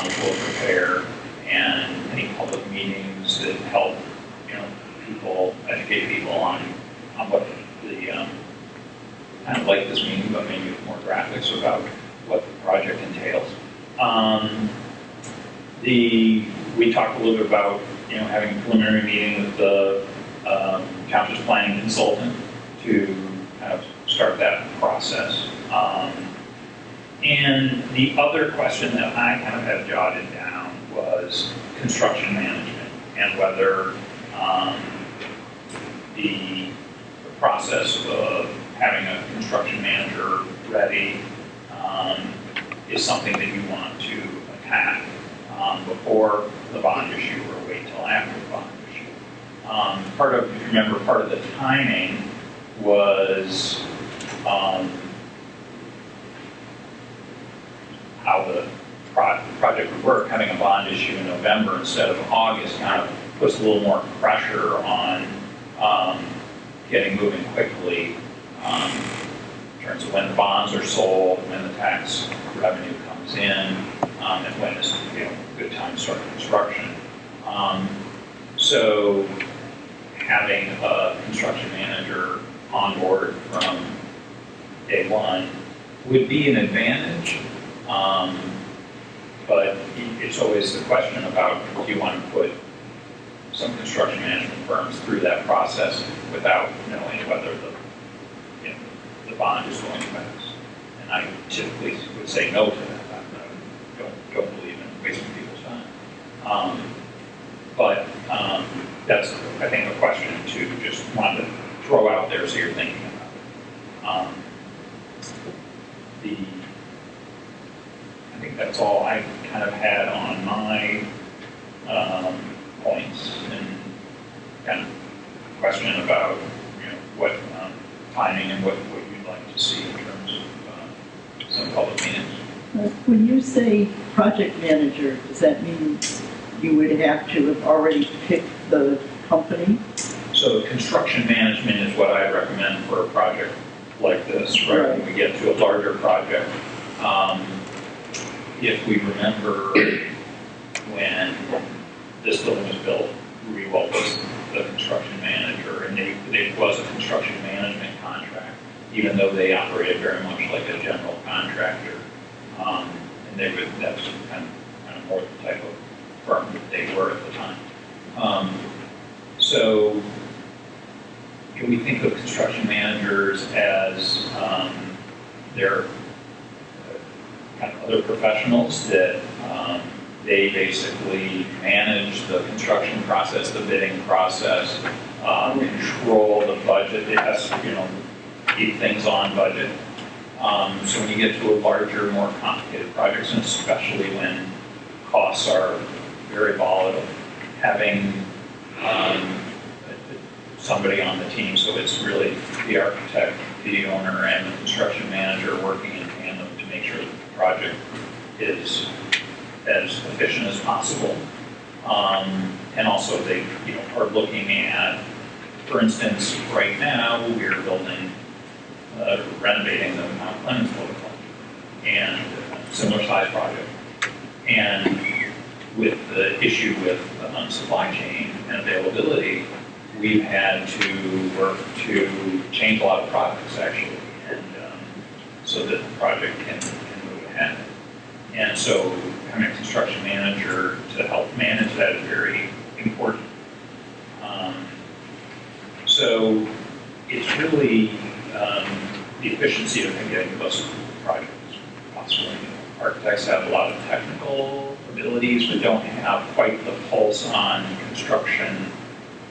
Speaker 7: which we'll prepare, and any public meetings that help people, educate people on what the kind of like this meeting, but maybe with more graphics about what the project entails. We talked a little bit about having a preliminary meeting with the township's planning consultant to kind of start that process. And the other question that I kind of had jotted down was construction management, and whether the process of having a construction manager ready is something that you want to attack before the bond issue or wait till after the bond issue. Part of the timing was how the project would work. Having a bond issue in November instead of August kind of puts a little more pressure on getting moving quickly in terms of when the bonds are sold, when the tax revenue comes in, and when is a good time to start construction. So having a construction manager on board from day one would be an advantage. But it's always the question about, do you want to put some construction management firms through that process without knowing whether the bond is going to pass? And I typically would say no to that. I don't believe in wasting people's time. But that's, I think, a question to just want to throw out there so you're thinking about it. I think that's all I kind of had on my points, and kind of question about what timing and what you'd like to see in terms of some public meetings.
Speaker 1: When you say project manager, does that mean you would have to have already picked the company?
Speaker 7: So construction management is what I recommend for a project like this, right? When we get to a larger project. If we remember when this building was built, Rewalt was the construction manager, and it was a construction management contract, even though they operated very much like a general contractor. And that's kind of more the type of firm that they were at the time. So we think of construction managers as they're kind of other professionals that they basically manage the construction process, the bidding process, control the budget. It has to, keep things on budget. So when you get to a larger, more complicated projects, and especially when costs are very volatile, having somebody on the team, so it's really the architect, the owner, and the construction manager working in tandem to make sure that the project is as efficient as possible. And also they are looking at, for instance, right now we're building, renovating the Mount Clemens Boulevard, and similar size project. And with the issue with supply chain and availability, we've had to work to change a lot of products actually, and so that the project can move ahead. And so having a construction manager to help manage that is very important. So it's really the efficiency of getting close to the project is possible. Architects have a lot of technical abilities, but don't have quite the pulse on construction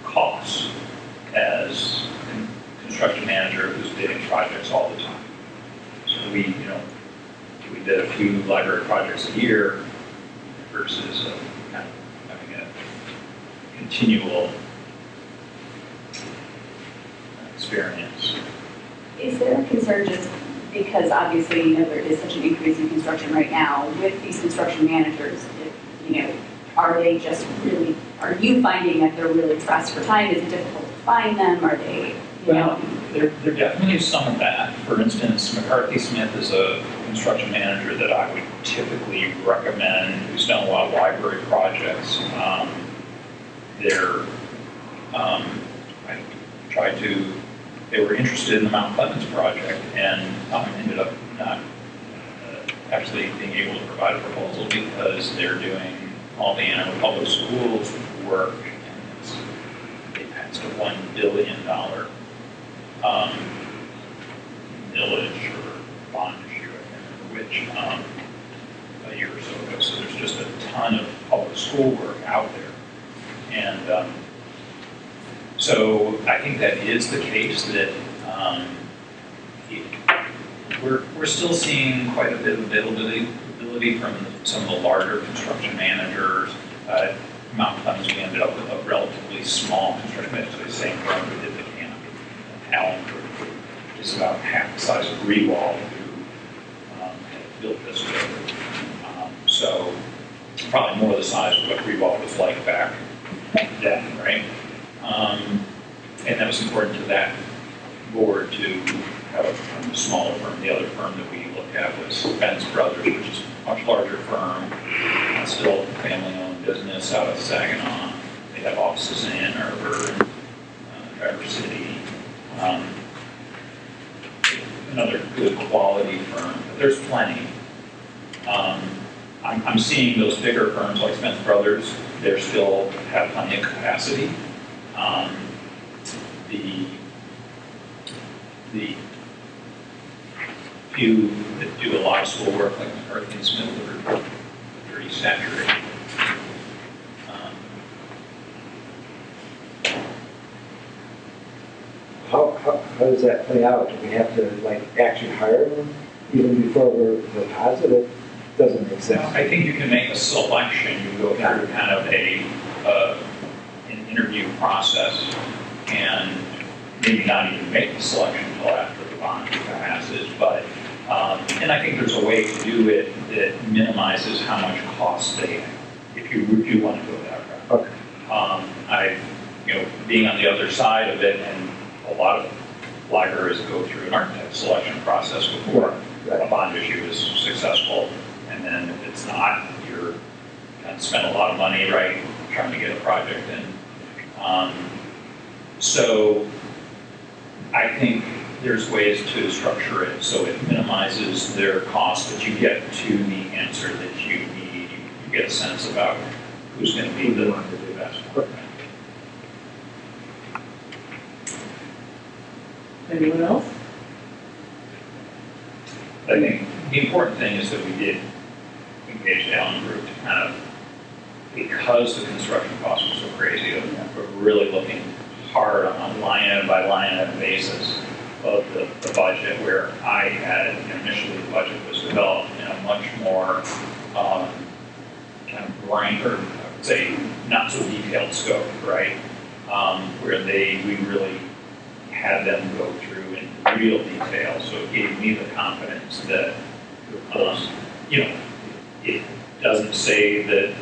Speaker 7: costs as a construction manager who's bidding projects all the time. So we did a few library projects a year versus kind of having a continual experience.
Speaker 8: Is there a concern just because obviously, there is such an increase in construction right now with these construction managers, are they just really, are you finding that they're really pressed for time? Is it difficult to find them? Are they,
Speaker 7: Well, there definitely is some of that. For instance, McCarthy Smith is a construction manager that I would typically recommend who's done a lot of library projects. They were interested in the Mount Clemens project and ended up not actually being able to provide a proposal because they're doing all the Ann Arbor public schools work, and they passed a $1 billion millage or bond issue, I can't remember which, a year or so ago. So there's just a ton of public school work out there. And so I think that is the case that we're still seeing quite a bit of availability from some of the larger construction managers. Mount Clemens, we ended up with a relatively small construction manager, the same firm who did the canopy. Allen Group is about half the size of Rewall, who built this building. So probably more the size of what Rewall was like back then, right? And that was important to that board to have a smaller firm. The other firm that we looked at was Benz Brothers, which is a much larger firm, still family-owned business out of Saginaw. They have offices in Ann Arbor and Traverse City. Another good quality firm, but there's plenty. I'm seeing those bigger firms like Benz Brothers, they still have plenty of capacity. The few that do a lot of school work, like McCarthy and Smith, are pretty saturated.
Speaker 2: How does that play out? Do we have to like actually hire them even before we're positive? Doesn't make sense.
Speaker 7: I think you can make a selection. You go through kind of an interview process, and maybe not even make the selection until after the bond passes. But and I think there's a way to do it that minimizes how much cost they have, if you do want to go that route.
Speaker 2: Okay.
Speaker 7: Being on the other side of it, and a lot of libraries go through an architect selection process before a bond issue is successful. And then if it's not, you're going to spend a lot of money, right, trying to get a project in. So I think there's ways to structure it so it minimizes their cost, but you get to the answer that you need. You get a sense about who's going to be the best one.
Speaker 1: Anyone else?
Speaker 7: I think the important thing is that we did engage the Allen Group to kind of, because the construction costs were so crazy, we're really looking hard on a line item by line item basis of the budget, where I had initially the budget was developed in a much more kind of granular, I would say, not so detailed scope, right? Where we really had them go through in real detail, so it gave me the confidence that, it doesn't say that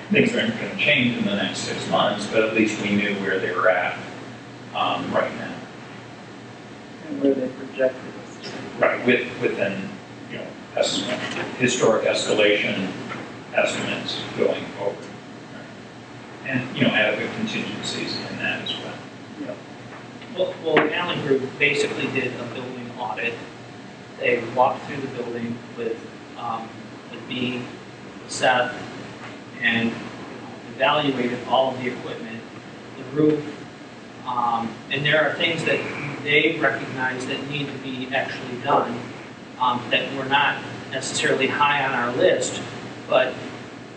Speaker 7: things aren't going to change in the next 6 months, but at least we knew where they were at right now.
Speaker 1: And where they projected us to.
Speaker 7: Right, within, historic escalation estimates going forward. Right? And, adequate contingencies in that as well.
Speaker 4: Well, the Allen Group basically did a building audit. They walked through the building with me, Seth, and evaluated all of the equipment, the roof, and there are things that they recognize that need to be actually done that were not necessarily high on our list, but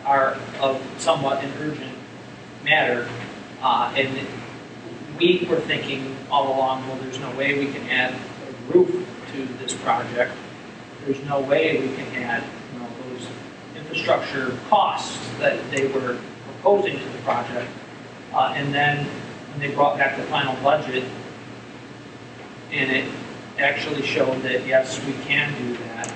Speaker 4: are of somewhat an urgent matter. And we were thinking all along, well, there's no way we can add a roof to this project. There's no way we can add those infrastructure costs that they were proposing to the project. And then when they brought back the final budget, and it actually showed that, yes, we can do that.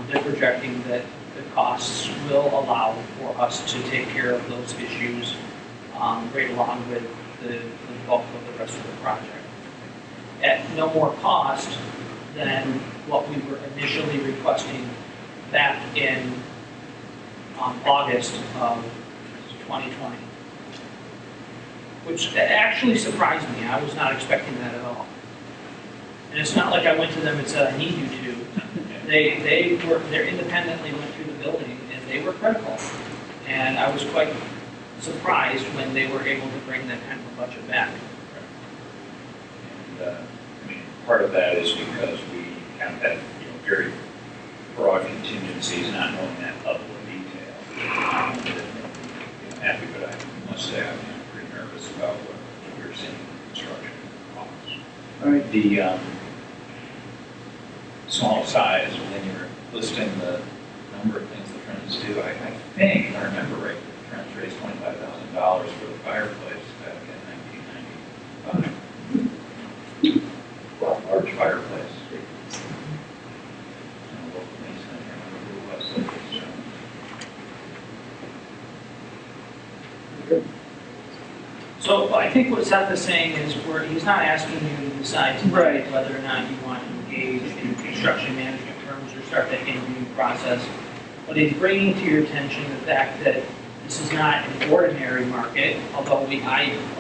Speaker 4: They're projecting that the costs will allow for us to take care of those issues right along with the bulk of the rest of the project. At no more cost than what we were initially requesting back in August of 2020. Which actually surprised me. I was not expecting that at all. And it's not like I went to them and said, I need you to. They independently went through the building and they were critical. And I was quite surprised when they were able to bring that kind of budget back.
Speaker 7: And part of that is because we kind of had very broad contingencies, not knowing that level of detail. Happy, but I must say I'm pretty nervous about what we're seeing in construction costs.
Speaker 1: All right.
Speaker 7: small size, when you were listing the number of things the Friends do, I think, if I remember right, the Friends raised $25,000 for the fireplace back in 1995. Well, large fireplace. And a local mason, I can't remember who it was. So I think what Seth is saying is he's not asking you to decide tonight whether or not you want to engage in construction management firms or start that interviewing process. But he's bringing to your attention the fact that this is not an ordinary market, although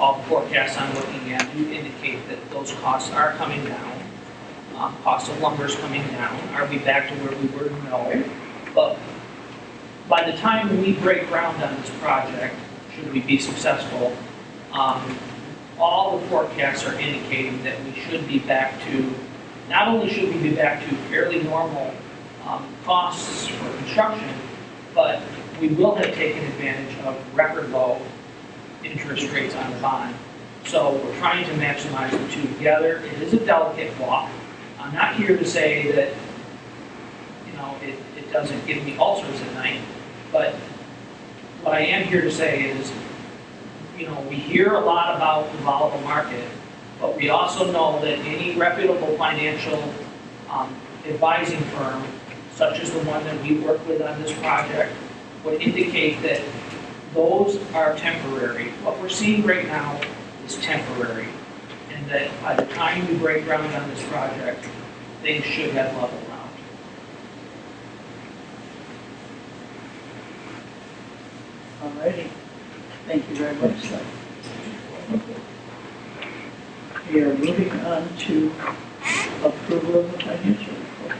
Speaker 7: all the forecasts I'm looking at do indicate that those costs are coming down. Cost of lumber is coming down. Are we back to where we were? No. But by the time we break ground on this project, should we be successful, all the forecasts are indicating that we should be back to, not only should we be back to fairly normal costs for construction, but we will have taken advantage of record low interest rates on the bond. So we're trying to maximize the two together. It is a delicate walk. I'm not here to say that, it doesn't give me ulcers at night, but what I am here to say is, we hear a lot about the volatile market, but we also know that any reputable financial advising firm, such as the one that we work with on this project, would indicate that those are temporary. What we're seeing right now is temporary, and that by the time we break ground on this project, things should have leveled out.
Speaker 1: All righty. Thank you very much, sir. We are moving on to approval of the financial reports.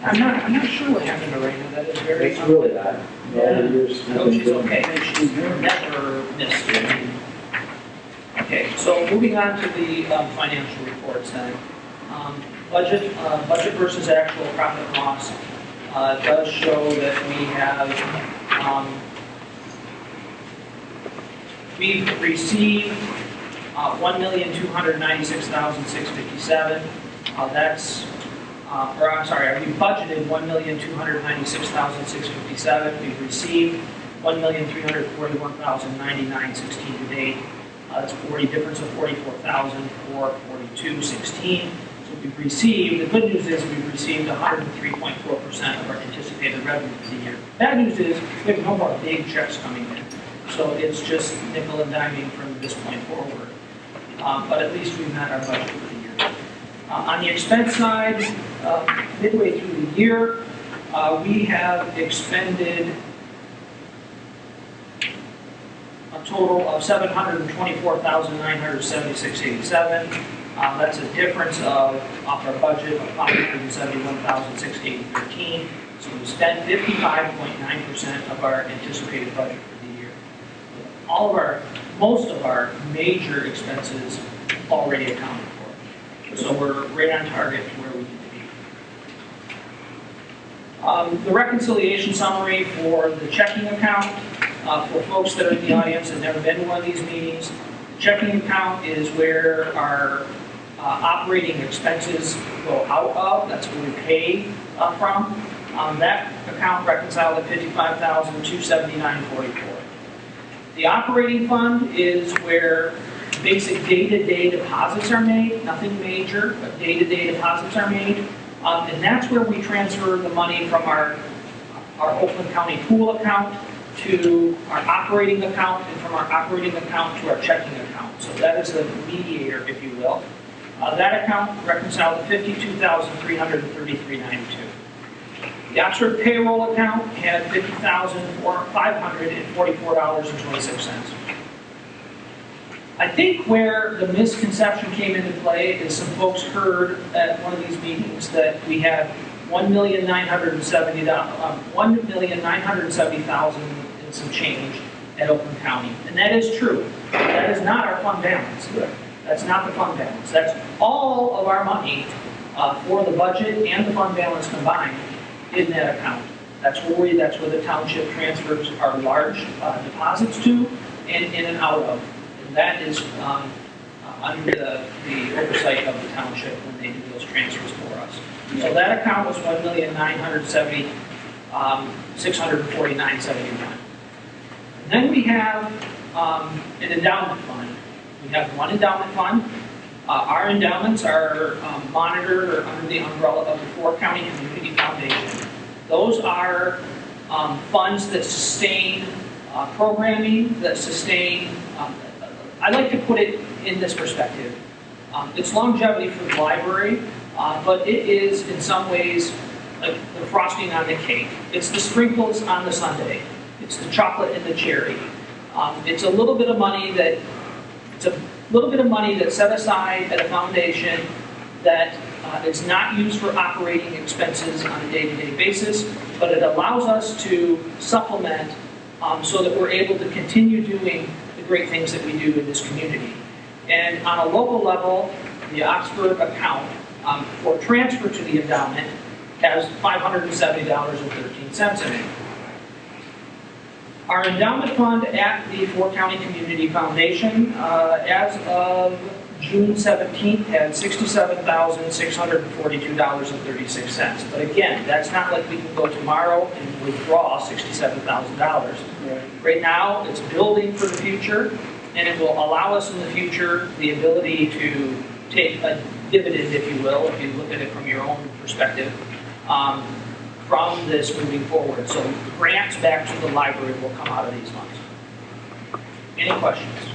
Speaker 4: I'm not sure what happened to Raina. That is very.
Speaker 2: It's really not.
Speaker 4: No, she's okay. She's never missed it. Okay, so moving on to the financial reports then. Budget versus actual profit and loss does show that we have, we've received $1,296,657. We budgeted $1,296,657. We've received $1,341,099.16 to date. That's a difference of $44,442.16. So we've received, the good news is we've received 103.4% of our anticipated revenue for the year. Bad news is we have no more big checks coming in. So it's just nickel and diming from this point forward. But at least we've met our budget for the year. On the expense side, midway through the year, we have expended a total of $724,976.87. That's a difference off our budget of $571,613. So we spent 55.9% of our anticipated budget for the year. Most of our major expenses already accounted for. So we're right on target to where we need to be. The reconciliation summary for the checking account, for folks that are in the audience and never been to one of these meetings, the checking account is where our operating expenses go out of. That's where we pay from. That account reconciled at $55,279.44. The operating fund is where basic day-to-day deposits are made, nothing major, but day-to-day deposits are made. And that's where we transfer the money from our Oakland County pool account to our operating account, and from our operating account to our checking account. So that is the mediator, if you will. That account reconciled to $52,333.92. The Oxford payroll account had $50,544.26. I think where the misconception came into play is some folks heard at one of these meetings that we had $1,970,000 and some change at Oakland County, and that is true. That is not our fund balance. That's not the fund balance. That's all of our money for the budget and the fund balance combined in that account. That's where the township transfers our large deposits to and in and out of. And that is under the oversight of the township when they do those transfers for us. So that account was $1,970,649.71. Then we have an endowment fund. We have one endowment fund. Our endowments are monitored or under the umbrella of the Fort County Community Foundation. Those are funds that sustain programming, that sustain, I like to put it in this perspective. It's longevity for the library, but it is in some ways like the frosting on the cake. It's the sprinkles on the sundae. It's the chocolate and the cherry. It's a little bit of money that's set aside at a foundation that is not used for operating expenses on a day-to-day basis, but it allows us to supplement so that we're able to continue doing the great things that we do in this community. And on a local level, the Oxford account for transfer to the endowment has $570.13 in it. Our endowment fund at the Fort County Community Foundation, as of June 17th, had $67,642.36. But again, that's not like we can go tomorrow and withdraw $67,000. Right now, it's building for the future, and it will allow us in the future the ability to take a dividend, if you will, if you look at it from your own perspective, from this moving forward. So grants back to the library will come out of these funds. Any questions?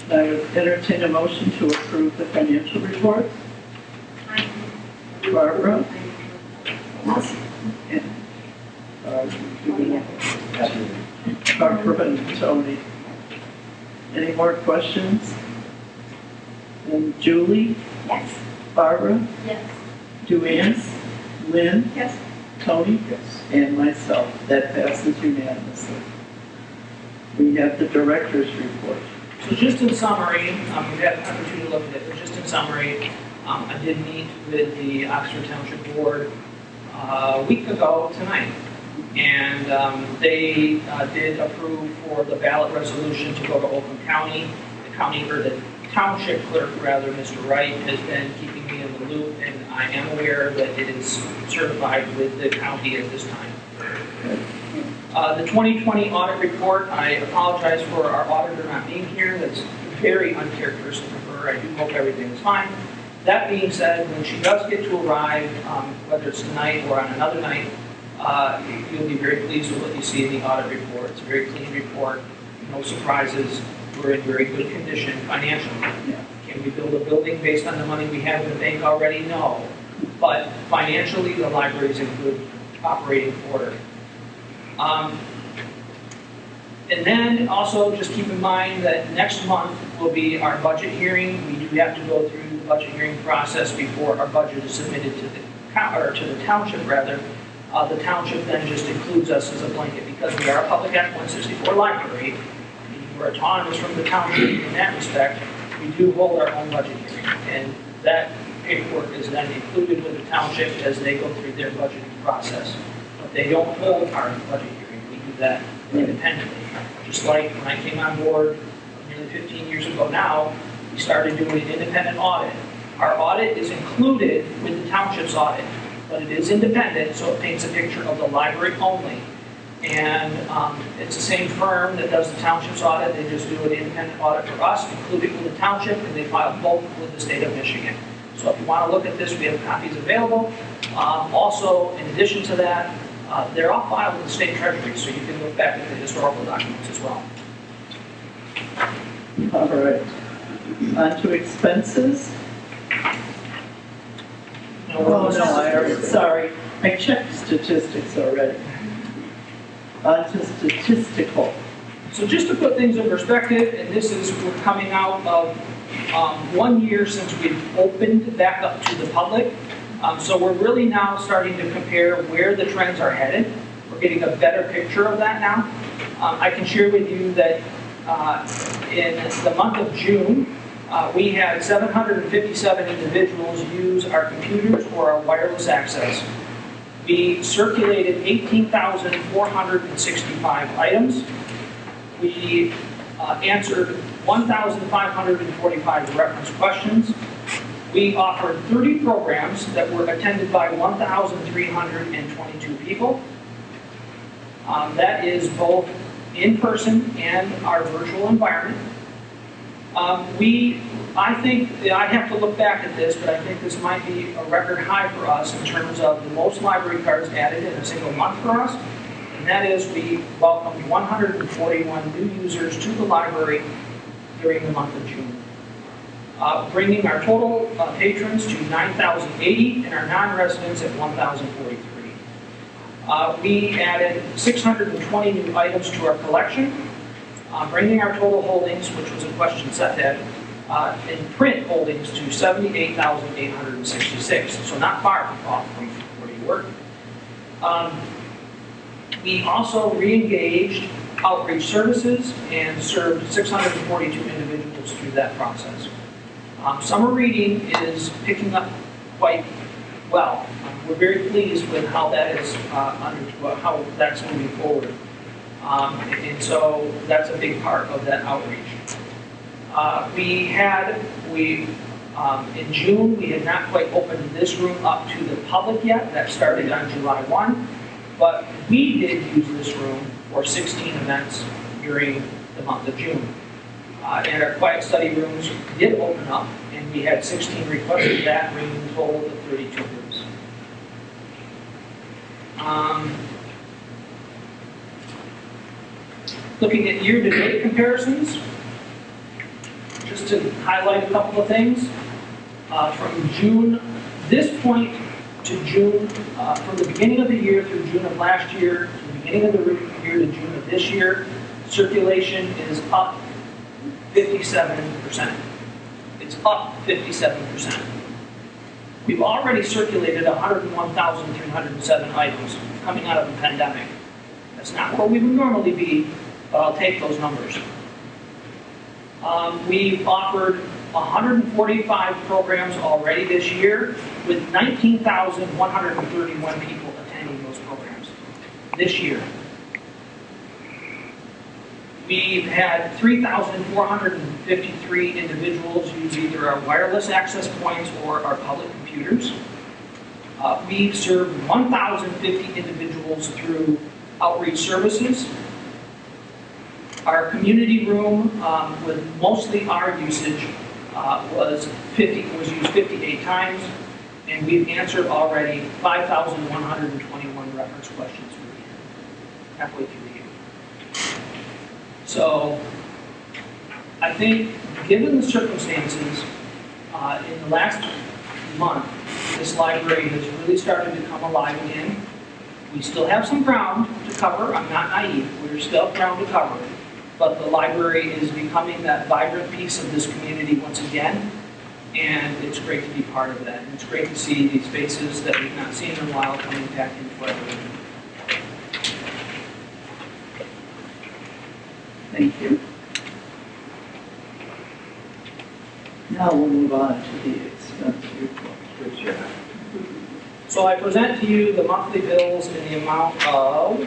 Speaker 1: I would entertain a motion to approve the financial report. Barbara? And, Barbara and Tony. Any more questions? And Julie?
Speaker 8: Yes.
Speaker 1: Barbara?
Speaker 8: Yes.
Speaker 1: Duane? Lynn?
Speaker 8: Yes.
Speaker 1: Tony?
Speaker 2: Yes.
Speaker 1: And myself. That passes unanimously. We have the director's report.
Speaker 4: So just in summary, we've had an opportunity to look at it, but just in summary, I did meet with the Oxford Township Board a week ago tonight. And they did approve for the ballot resolution to go to Oakland County. The county, or the township clerk rather, Mr. Wright, has been keeping me in the loop, and I am aware that it is certified with the county at this time. The 2020 audit report, I apologize for our auditor not being here. That's very uncharacteristic of her. I do hope everything is fine. That being said, when she does get to arrive, whether it's tonight or on another night, you'll be very pleased with what you see in the audit report. It's a very clean report, no surprises. We're in very good condition financially. Can we build a building based on the money we have in the bank already? No. But financially, the library is in good operating order. And then also just keep in mind that next month will be our budget hearing. We do have to go through the budget hearing process before our budget is submitted to the township rather. The township then just includes us as a blanket because we are a Public Act 164 library. We're autonomous from the township in that respect. We do hold our own budget hearing, and that paperwork is then included with the township as they go through their budgeting process. But they don't hold our budget hearing. We do that independently. Just like when I came on board nearly 15 years ago now, we started doing an independent audit. Our audit is included with the township's audit, but it is independent, so it paints a picture of the library only. And it's the same firm that does the township's audit. They just do an independent audit for us, include it with the township, and they file both with the state of Michigan. So if you want to look at this, we have copies available. Also, in addition to that, they're all filed with the state treasury, so you can look back at the historical documents as well.
Speaker 1: All right. On to expenses. Oh, no, sorry. I checked statistics already. On to statistical.
Speaker 4: So just to put things in perspective, and this is, we're coming out of 1 year since we've opened back up to the public. So we're really now starting to compare where the trends are headed. We're getting a better picture of that now. I can share with you that in the month of June, we had 757 individuals use our computers or our wireless access. We circulated 18,465 items. We answered 1,545 reference questions. We offered 30 programs that were attended by 1,322 people. That is both in person and our virtual environment. I think, I'd have to look back at this, but I think this might be a record high for us in terms of the most library cards added in a single month for us. And that is, we welcomed 141 new users to the library during the month of June. Bringing our total patrons to 9,080 and our non-residents at 1,043. We added 620 new items to our collection, bringing our total holdings, which was a question Seth had, in print holdings to 78,866, so not far off from where you were. We also re-engaged outreach services and served 642 individuals through that process. Summer reading is picking up quite well. We're very pleased with how that is how that's moving forward. And so that's a big part of that outreach. In June, we had not quite opened this room up to the public yet. That started on July 1. But we did use this room for 16 events during the month of June. And our quiet study rooms did open up, and we had 16 requests for that, bringing the total to 32 rooms. Looking at year-to-date comparisons, just to highlight a couple of things. From June, this point to June, from the beginning of the year through June of last year, to the beginning of the year to June of this year, circulation is up 57%. It's up 57%. We've already circulated 101,307 items coming out of the pandemic. That's not where we would normally be, but I'll take those numbers. We've offered 145 programs already this year, with 19,131 people attending those programs this year. We've had 3,453 individuals use either our wireless access points or our public computers. We've served 1,050 individuals through outreach services. Our community room, with mostly our usage, was used 58 times, and we've answered already 5,121 reference questions for the year, halfway through the year. So, I think, given the circumstances, in the last month, this library has really started to come alive again. We still have some ground to cover. I'm not naive. We're still ground to cover. But the library is becoming that vibrant piece of this community once again, and it's great to be part of that. And it's great to see these faces that we've not seen in a while coming back into our room.
Speaker 1: Thank you. Now we'll move on to the expense report.
Speaker 2: Good job.
Speaker 4: So I present to you the monthly bills in the amount of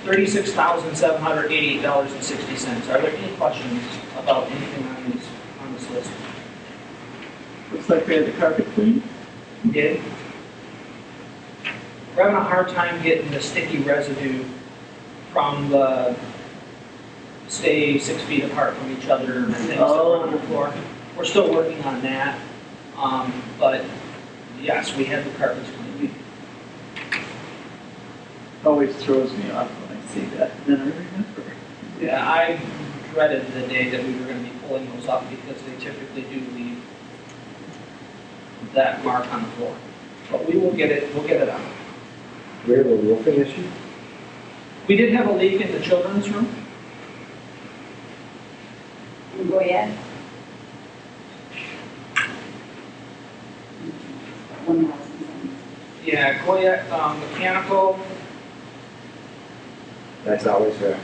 Speaker 4: $36,788.60. Are there any questions about anything on this list?
Speaker 1: Looks like we had the carpet cleaned.
Speaker 4: We did. We're having a hard time getting the sticky residue from the stay 6 feet apart from each other and things that are on the floor. We're still working on that. But yes, we had the carpets cleaned.
Speaker 1: Always throws me off when I see that, and then I remember.
Speaker 4: Yeah, I dreaded the day that we were going to be pulling those up because they typically do leave that mark on the floor. But we will get it out.
Speaker 2: We have a roofing issue?
Speaker 4: We did have a leak in the children's room.
Speaker 8: Go ahead.
Speaker 4: Yeah, Goya Mechanical.
Speaker 2: That's always there.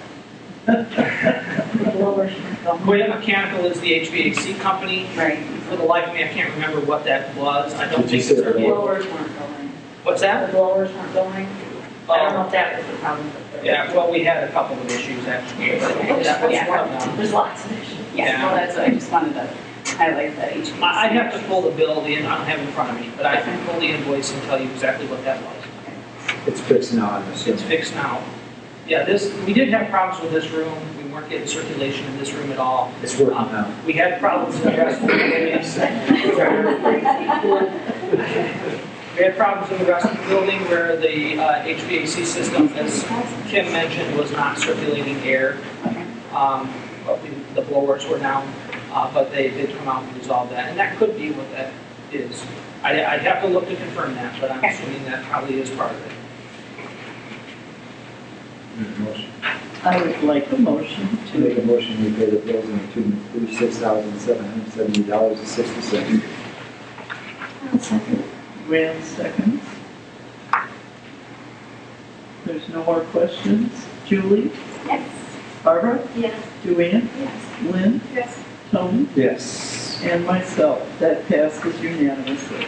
Speaker 4: Goya Mechanical is the HVAC company.
Speaker 8: Right.
Speaker 4: For the life of me, I can't remember what that was. I don't
Speaker 2: Did you
Speaker 4: think it's
Speaker 2: say
Speaker 4: our
Speaker 2: the
Speaker 4: vehicle.
Speaker 3: Blowers weren't going.
Speaker 4: What's
Speaker 3: The
Speaker 4: that?
Speaker 3: blowers weren't going. I don't know if that was the problem with the
Speaker 4: Yeah, well, we had a couple of issues actually, but that was one of them.
Speaker 3: There's lots of issues.
Speaker 8: Yeah, well, that's what I just wanted to highlight that HVAC.
Speaker 4: I'd have to pull the bill, I don't have it in front of me, but I can pull the invoice and tell you exactly what that was.
Speaker 2: It's fixed now, I'm
Speaker 4: It's
Speaker 2: assuming.
Speaker 4: fixed now. Yeah, we did have problems with this room. We weren't getting circulation in this room at all.
Speaker 2: It's working now.
Speaker 4: We had problems in the rest of the building. We had problems in the rest of the building where the HVAC system, as Kim mentioned, was not circulating air. But the blowers were down, but they did come out and resolve that. And that could be what that is. I'd have to look to confirm that, but I'm assuming that probably is part of it.
Speaker 2: Motion.
Speaker 1: I would like a motion
Speaker 2: To
Speaker 1: to,
Speaker 2: make a motion, we pay the bills in the tune of $36,770.60.
Speaker 1: Rand seconds. There's no more questions. Julie?
Speaker 8: Yes.
Speaker 1: Barbara?
Speaker 3: Yes.
Speaker 1: Joanne?
Speaker 8: Yes.
Speaker 1: Lynn?
Speaker 3: Yes.
Speaker 1: Tony?
Speaker 2: Yes.
Speaker 1: And myself. That passes unanimously.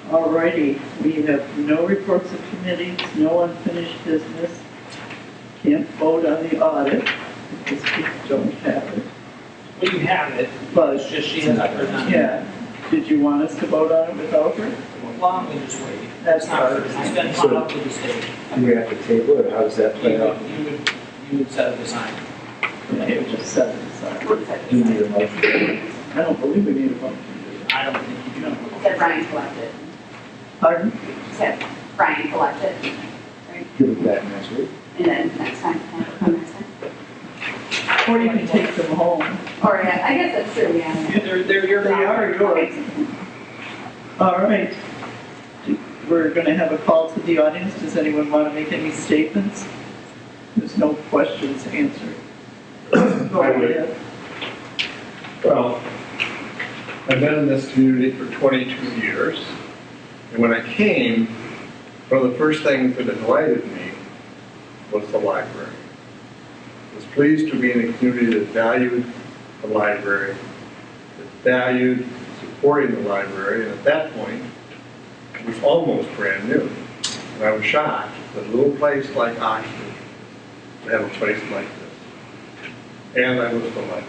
Speaker 1: Alrighty, we have no reports of committees, no unfinished business. Can't vote on the audit because we don't have it.
Speaker 4: Well, you have it,
Speaker 1: But,
Speaker 4: it's just she hasn't heard none.
Speaker 1: yeah, did you want us to vote on it without her?
Speaker 4: Well, I'm going to just wait.
Speaker 1: That's
Speaker 4: not
Speaker 1: fine.
Speaker 4: It's been brought up to the state.
Speaker 2: Do we have to table it, or how does that play out?
Speaker 4: You would set it aside.
Speaker 1: Okay, we just set it aside.
Speaker 2: Do you need a motion?
Speaker 1: I don't believe we need a motion.
Speaker 4: I don't think you do.
Speaker 8: Said Brian collected.
Speaker 1: Pardon?
Speaker 8: Said Brian collected. Right?
Speaker 2: Give it back next week.
Speaker 8: And then next time, come next time.
Speaker 1: Or you can take them home.
Speaker 8: Or, yeah, I guess that's true, yeah.
Speaker 4: They're your.
Speaker 1: They are yours. All right. We're going to have a call to the audience. Does anyone want to make any statements? There's no questions answered. Go ahead.
Speaker 5: Well, I've been in this community for 22 years, and when I came, one of the first things that delighted me was the library. I was pleased to be in a community that valued the library, that valued supporting the library, and at that point, it was almost brand new. And I was shocked that a little place like Oxford would have a place like this. And I was delighted.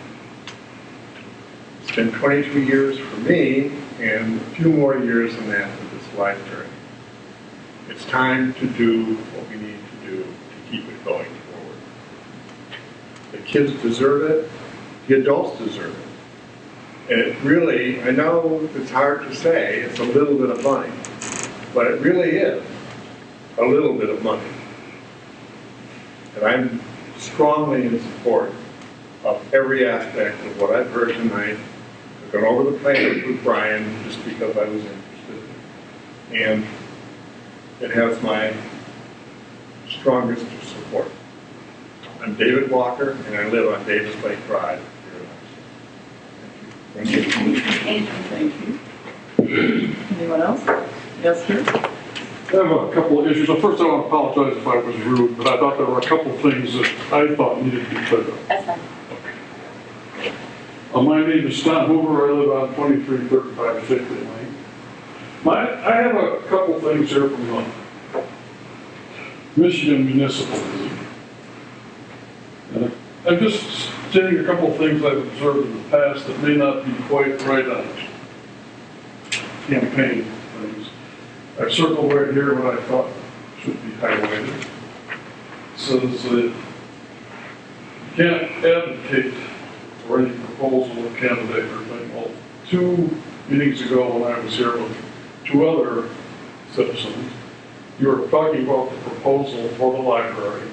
Speaker 5: It's been 22 years for me, and a few more years than that for this library. It's time to do what we need to do to keep it going forward. The kids deserve it, the adults deserve it. And it really, I know it's hard to say, it's a little bit of money, but it really is a little bit of money. And I'm strongly in support of every aspect of what I've heard tonight. I've gone over the plans with Brian just because I was interested. And it has my strongest support. I'm David Walker, and I live on Davis Lake Drive here in Oxford. Thank you.
Speaker 1: Thank you. Anyone else? Yes, sir?
Speaker 6: I have a couple of issues. First, I want to apologize if I was rude, but I thought there were a couple of things that I thought needed to be cleared up.
Speaker 8: That's fine.
Speaker 6: My name is Stan Hoover. I live on 2335 Shakely Lane. I have a couple of things here from the Michigan Municipal League. And I'm just stating a couple of things I've observed in the past that may not be quite right on campaign things. I've circled right here what I thought should be highlighted. It says that you can't advocate for any proposal or candidate or thing. Well, 2 meetings ago when I was here with 2 other citizens, you were talking about the proposal for the library.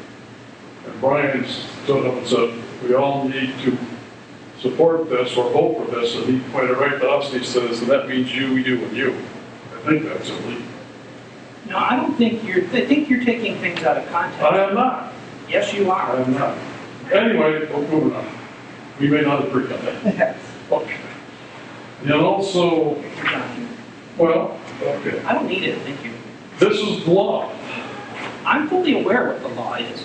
Speaker 6: And Brian stood up and said, we all need to support this or vote for this. And he pointed right to us and he says, and that means you, you, and you. I think that's illegal.
Speaker 4: No, I don't think I think you're taking things out of context.
Speaker 6: I am not.
Speaker 4: Yes, you
Speaker 6: I
Speaker 4: are.
Speaker 6: am not. Anyway, we're moving on. We may not agree on that.
Speaker 1: Yes.
Speaker 6: Okay. And also, well, okay.
Speaker 4: I don't need it, thank you.
Speaker 6: This is the law.
Speaker 4: I'm fully aware what the law is.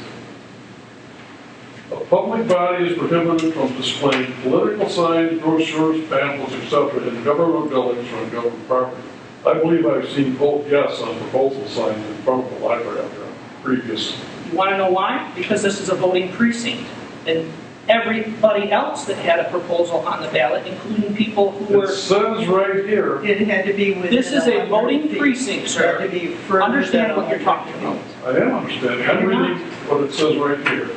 Speaker 6: A public body is prohibited from displaying political signs, brochures, pamphlets, etc. in government buildings or on government property. I believe I've seen vote yes on proposal signs in front of the library out there. previous.
Speaker 4: You want to know why? Because this is a voting precinct. And everybody else that had a proposal on the ballot, including people who
Speaker 6: It
Speaker 4: were,
Speaker 6: says right here,
Speaker 1: It had to be within.
Speaker 4: this is a
Speaker 1: 100
Speaker 4: voting
Speaker 1: feet.
Speaker 4: precinct,
Speaker 1: It had to
Speaker 4: sir.
Speaker 1: be further
Speaker 4: Understand
Speaker 1: than
Speaker 4: what you're
Speaker 1: 100
Speaker 4: talking
Speaker 1: feet.
Speaker 4: about.
Speaker 6: I am understanding, I'm reading what it says right here.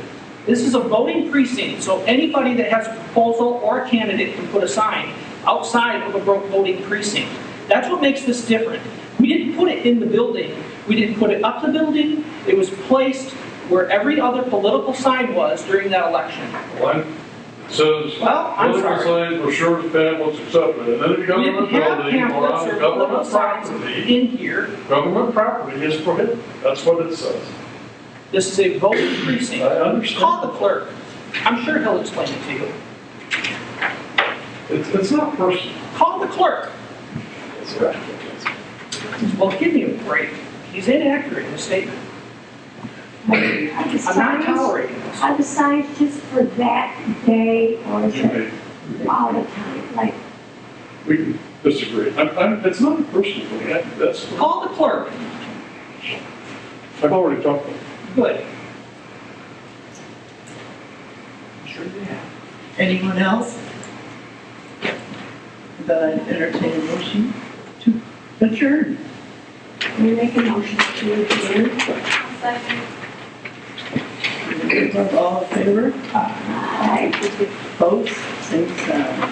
Speaker 4: This is a voting precinct, so anybody that has a proposal or a candidate can put a sign outside of a voting precinct. That's what makes this different. We didn't put it in the building. We didn't put it up the building. It was placed where every other political sign was during that election.
Speaker 6: Line, it says,
Speaker 4: Well, I'm
Speaker 6: political
Speaker 4: sorry.
Speaker 6: signs, brochures, pamphlets, etc. And then if you go
Speaker 4: We
Speaker 6: to
Speaker 4: didn't
Speaker 6: the
Speaker 4: have
Speaker 6: building or
Speaker 4: pamphlets
Speaker 6: on
Speaker 4: or political
Speaker 6: government
Speaker 4: signs
Speaker 6: property,
Speaker 4: in here.
Speaker 6: government property is prohibited. That's what it says.
Speaker 4: This is a voting precinct.
Speaker 6: I understand.
Speaker 4: Call the clerk. I'm sure he'll explain it to you.
Speaker 6: It's not personal.
Speaker 4: Call the clerk.
Speaker 2: It's right.
Speaker 4: Well, give me a break. He's inaccurate in his statement.
Speaker 9: Are the
Speaker 4: I'm not
Speaker 9: signs,
Speaker 4: tolerating this.
Speaker 9: are the signs just for that day, or is it
Speaker 6: Okay,
Speaker 9: all the time? Like,
Speaker 6: we can disagree. It's not a personal thing. That's,
Speaker 4: Call the clerk.
Speaker 6: I've already talked about it.
Speaker 4: Good. I'm sure you have.
Speaker 1: Anyone else? Then I entertain a motion to adjourn.
Speaker 9: we make a motion to adjourn.
Speaker 1: All in favor?
Speaker 9: Aye.
Speaker 1: Opposed? Same sign.